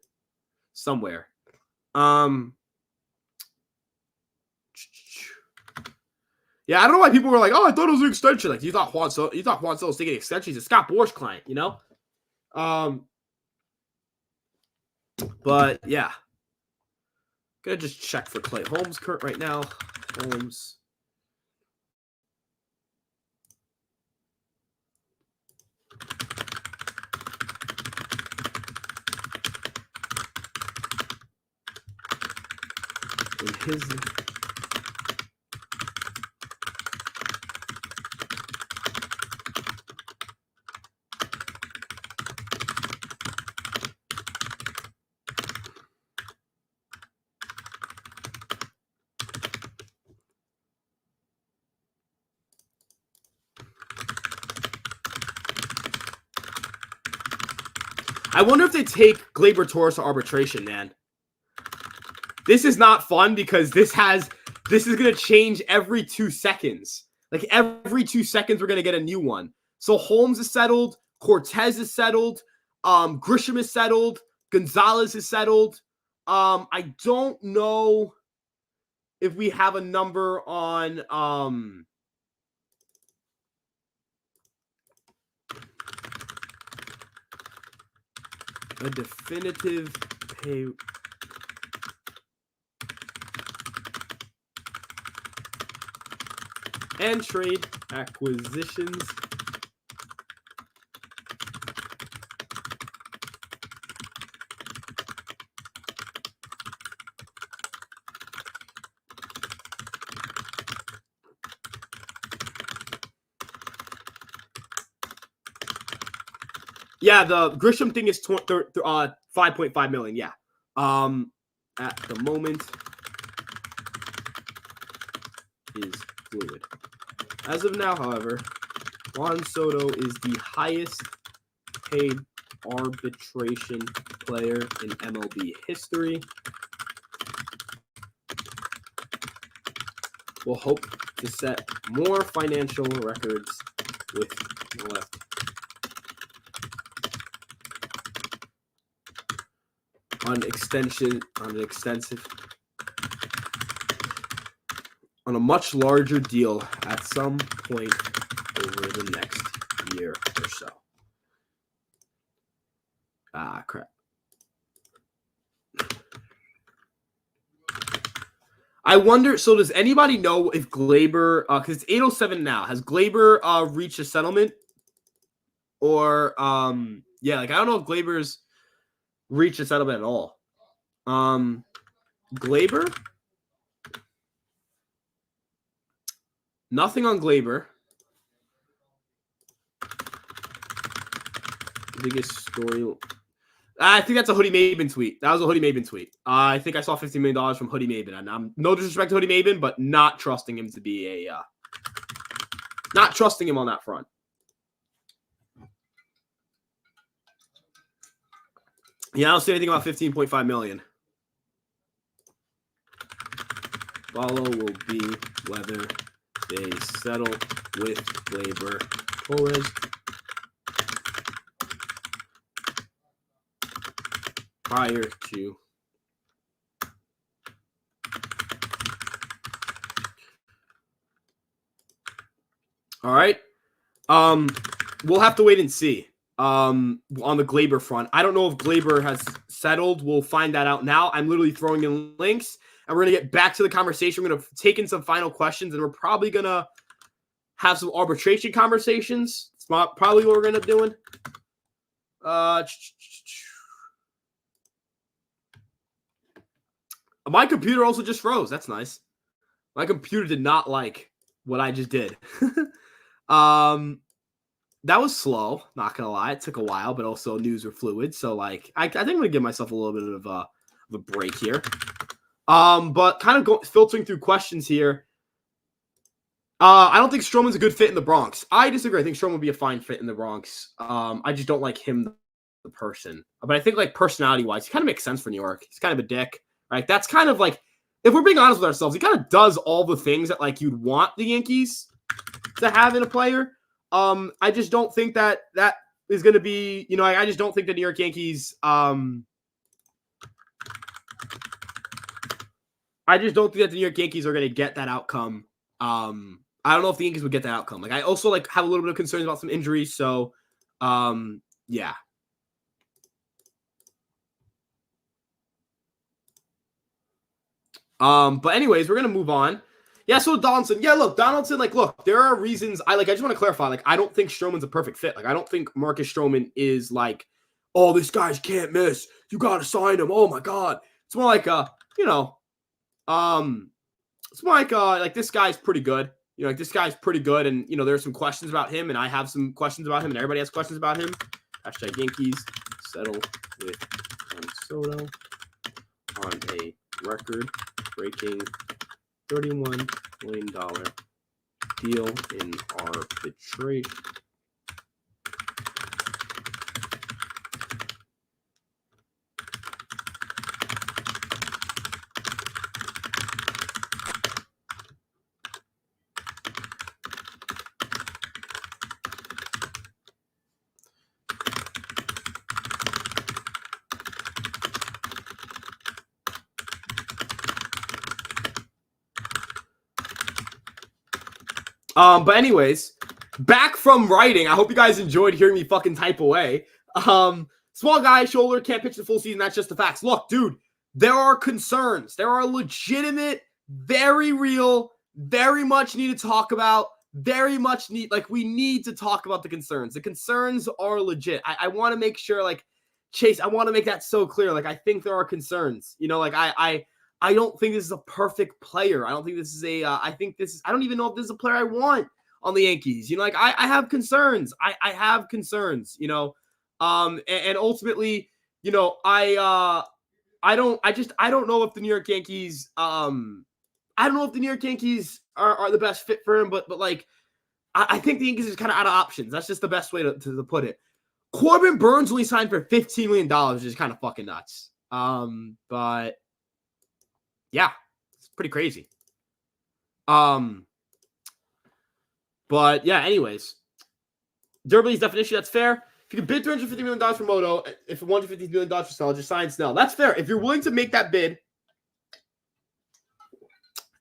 somewhere. Yeah, I don't know why people were like, "Oh, I thought it was an extension." Like you thought Juan Soto was taking an extension. He's a Scott Boras client, you know. But yeah, gonna just check for Clay Holmes current right now. Holmes. In his I wonder if they take Gleyber Torres to arbitration, man. This is not fun because this is going to change every 2 seconds. Like every 2 seconds, we're going to get a new one. So Holmes is settled. Cortez is settled. Grisham is settled. Gonzalez is settled. I don't know if we have a number on a definitive pay. And trade acquisitions. Yeah, the Grisham thing is 5.5 million. Yeah. At the moment is fluid. As of now, however, Juan Soto is the highest paid arbitration player in MLB history. We'll hope to set more financial records with the left. On a much larger deal at some point over the next year or so. Ah, crap. I wonder, so does anybody know if Gleyber, because it's 8:07 now, has Gleyber reached a settlement? Or, yeah, like I don't know if Gleyber's reached a settlement at all. Gleyber? Nothing on Gleyber. Biggest story. I think that's a Hoodie Maben tweet. That was a Hoodie Maben tweet. I think I saw $15 million from Hoodie Maben. And I'm no disrespect to Hoodie Maben, but not trusting him to be a not trusting him on that front. Yeah, I don't see anything about 15.5 million. Follow will be whether they settle with Gleyber Torres prior to all right. We'll have to wait and see. On the Gleyber front, I don't know if Gleyber has settled. We'll find that out now. I'm literally throwing in links, and we're gonna get back to the conversation. We're gonna take in some final questions, and we're probably gonna have some arbitration conversations. It's probably what we're gonna end up doing. My computer also just froze. That's nice. My computer did not like what I just did. That was slow, not gonna lie. It took a while, but also news were fluid. So, like, I think I'm gonna give myself a little bit of a break here. But kind of filtering through questions here. I don't think Stroman's a good fit in the Bronx. I disagree. I think Stroman would be a fine fit in the Bronx. I just don't like him, the person. But I think, like, personality-wise, he kind of makes sense for New York. He's kind of a dick, right? That's kind of like, if we're being honest with ourselves, he kind of does all the things that, like, you'd want the Yankees to have in a player. I just don't think that is going to be, I just don't think the New York Yankees, I just don't think that the New York Yankees are going to get that outcome. I don't know if the Yankees would get that outcome. Like, I also have a little bit of concerns about some injuries. So, yeah. But anyways, we're going to move on. Yeah, so Donaldson. Yeah, look, Donaldson, look, there are reasons. I just want to clarify, I don't think Stroman's a perfect fit. I don't think Marcus Stroman is oh, this guy's can't miss. You got to sign him. Oh my God. It's more like, it's more like this guy's pretty good. This guy's pretty good. And, there's some questions about him, and I have some questions about him, and everybody has questions about him. Hashtag Yankees settle with Juan Soto on a record-breaking $31 million deal in arbitration. But anyways, back from writing. I hope you guys enjoyed hearing me fucking type away. Small guy, shoulder, can't pitch the full season. That's just the facts. Look, dude, there are concerns. There are legitimate, very real, very much need to talk about, very much we need to talk about the concerns. The concerns are legit. I want to make sure, like, Chase, I want to make that so clear. Like, I think there are concerns. You know, like, I don't think this is a perfect player. I don't think this is I don't even know if this is a player I want on the Yankees. You know, like, I have concerns. I have concerns, you know. And ultimately, you know, I don't know if the New York Yankees, I don't know if the New York Yankees are the best fit for him, but like, I think the Yankees is kind of out of options. That's just the best way to put it. Corbin Burns only signed for $15 million, which is kind of fucking nuts. But yeah, it's pretty crazy. But yeah, anyways, durability's definition, that's fair. If you can bid $350 million for Moto, if $150 million for Snell, just sign Snell. That's fair. If you're willing to make that bid,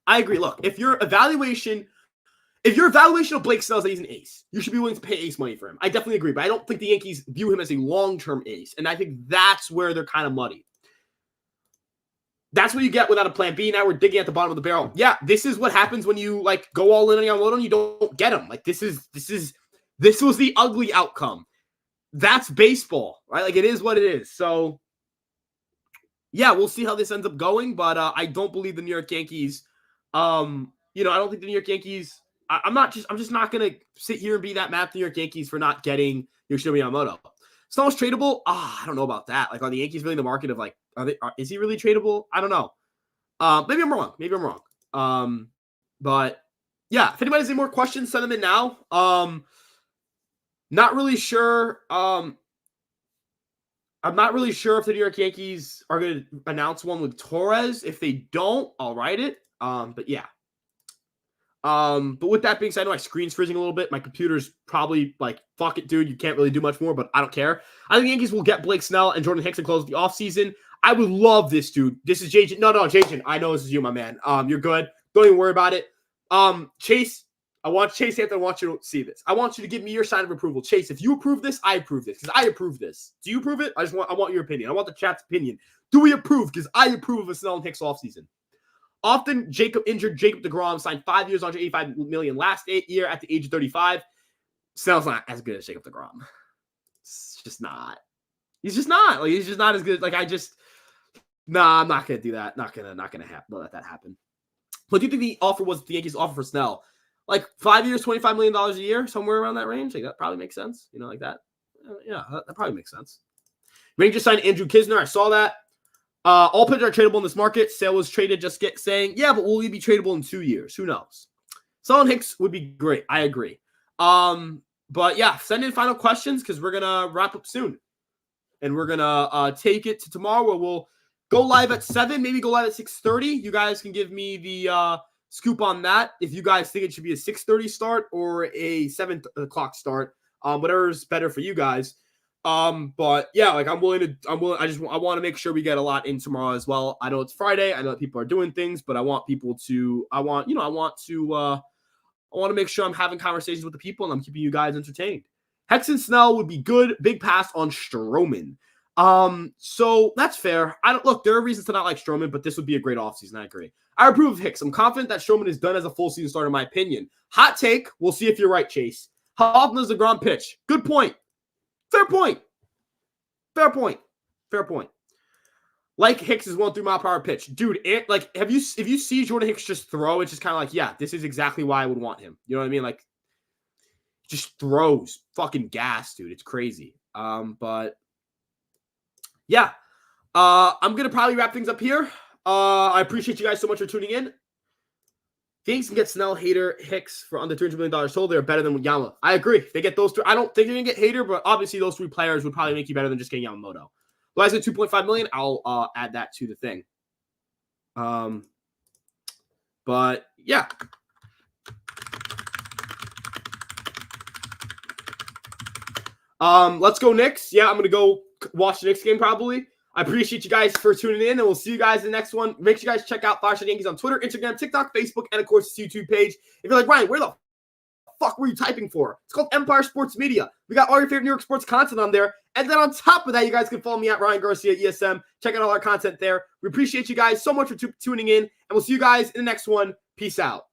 I agree. Look, if your evaluation of Blake Snell is that he's an ace, you should be willing to pay ace money for him. I definitely agree, but I don't think the Yankees view him as a long-term ace, and I think that's where they're kind of muddy. That's what you get without a plan B. Now we're digging at the bottom of the barrel. Yeah, this is what happens when you like go all in on Yamamoto and you don't get him. Like this was the ugly outcome. That's baseball, right? Like it is what it is. So yeah, we'll see how this ends up going, but I don't believe the New York Yankees. You know, I don't think the New York Yankees. I'm just not gonna sit here and be that mad at the New York Yankees for not getting Yoshinobu Yamamoto. Snell's tradable? I don't know about that. Like, are the Yankees really in the market of like, is he really tradable? I don't know. Maybe I'm wrong. But yeah, if anybody has any more questions, send them in now. Not really sure. I'm not really sure if the New York Yankees are going to announce one with Torres. If they don't, I'll write it. But yeah. But with that being said, I know my screen's freezing a little bit. My computer's probably like, fuck it, dude. You can't really do much more, but I don't care. I think the Yankees will get Blake Snell and Jordan Hicks and close the offseason. I would love this, dude. This is Jason. No, Jason. I know this is you, my man. You're good. Don't even worry about it. Chase, I want Chase Hampton. I want you to see this. I want you to give me your sign of approval. Chase, if you approve this, I approve this because I approve this. Do you approve it? I want your opinion. I want the chat's opinion. Do we approve? Because I approve of a Snell and Hicks offseason. Often injured Jacob deGrom signed 5 years, $185 million last year at the age of 35. Snell's not as good as Jacob deGrom. It's just not. He's just not. Like he's just not as good. Like I'm not gonna do that. Not gonna let that happen. What do you think the offer was? The Yankees offer for Snell, like 5 years, $25 million a year, somewhere around that range. Like that probably makes sense. You know, like that. Yeah, that probably makes sense. Rangers signed Andrew Kisner. I saw that. All pitchers are tradable in this market. Sale was traded. Saying, yeah, but will he be tradable in 2 years? Who knows? Selling Hicks would be great. I agree. But yeah, send in final questions because we're gonna wrap up soon, and we're gonna take it to tomorrow where we'll go live at 7, maybe go live at 6:30. You guys can give me the scoop on that if you guys think it should be a 6:30 start or a 7 o'clock start. Whatever's better for you guys. But yeah, like I want to make sure we get a lot in tomorrow as well. I know it's Friday. I know that people are doing things, but I want to make sure I'm having conversations with the people and I'm keeping you guys entertained. Hicks and Snell would be good. Big pass on Stroman. So that's fair. There are reasons to not like Stroman, but this would be a great offseason. I agree. I approve of Hicks. I'm confident that Stroman is done as a full season starter, in my opinion. Hot take. We'll see if you're right, Chase. How often does deGrom pitch? Good point. Fair point. Like Hicks is 1 3-mile-per-hour pitch. Dude, if you see Jordan Hicks just throw, it's just kind of like, yeah, this is exactly why I would want him. You know what I mean? Like, just throws fucking gas, dude. It's crazy. But yeah, I'm going to probably wrap things up here. I appreciate you guys so much for tuning in. Yankees can get Snell, Hader, Hicks for under $300 million total. They're better than Yama. I agree. If they get those 3, I don't think they're going to get Hader, but obviously those 3 players would probably make you better than just getting Yamamoto. But as a $2.5 million, I'll add that to the thing. But yeah. Let's go Knicks. Yeah, I'm going to go watch the Knicks game probably. I appreciate you guys for tuning in, and we'll see you guys in the next one. Make sure you guys check out Fireside Yankees on Twitter, Instagram, TikTok, Facebook, and, of course, this YouTube page. If you're like, Ryan, where the fuck were you typing for? It's called Empire Sports Media. We got all your favorite New York sports content on there. And then on top of that, you guys can follow me at Ryan Garcia ESM. Check out all our content there. We appreciate you guys so much for tuning in, and we'll see you guys in the next one. Peace out.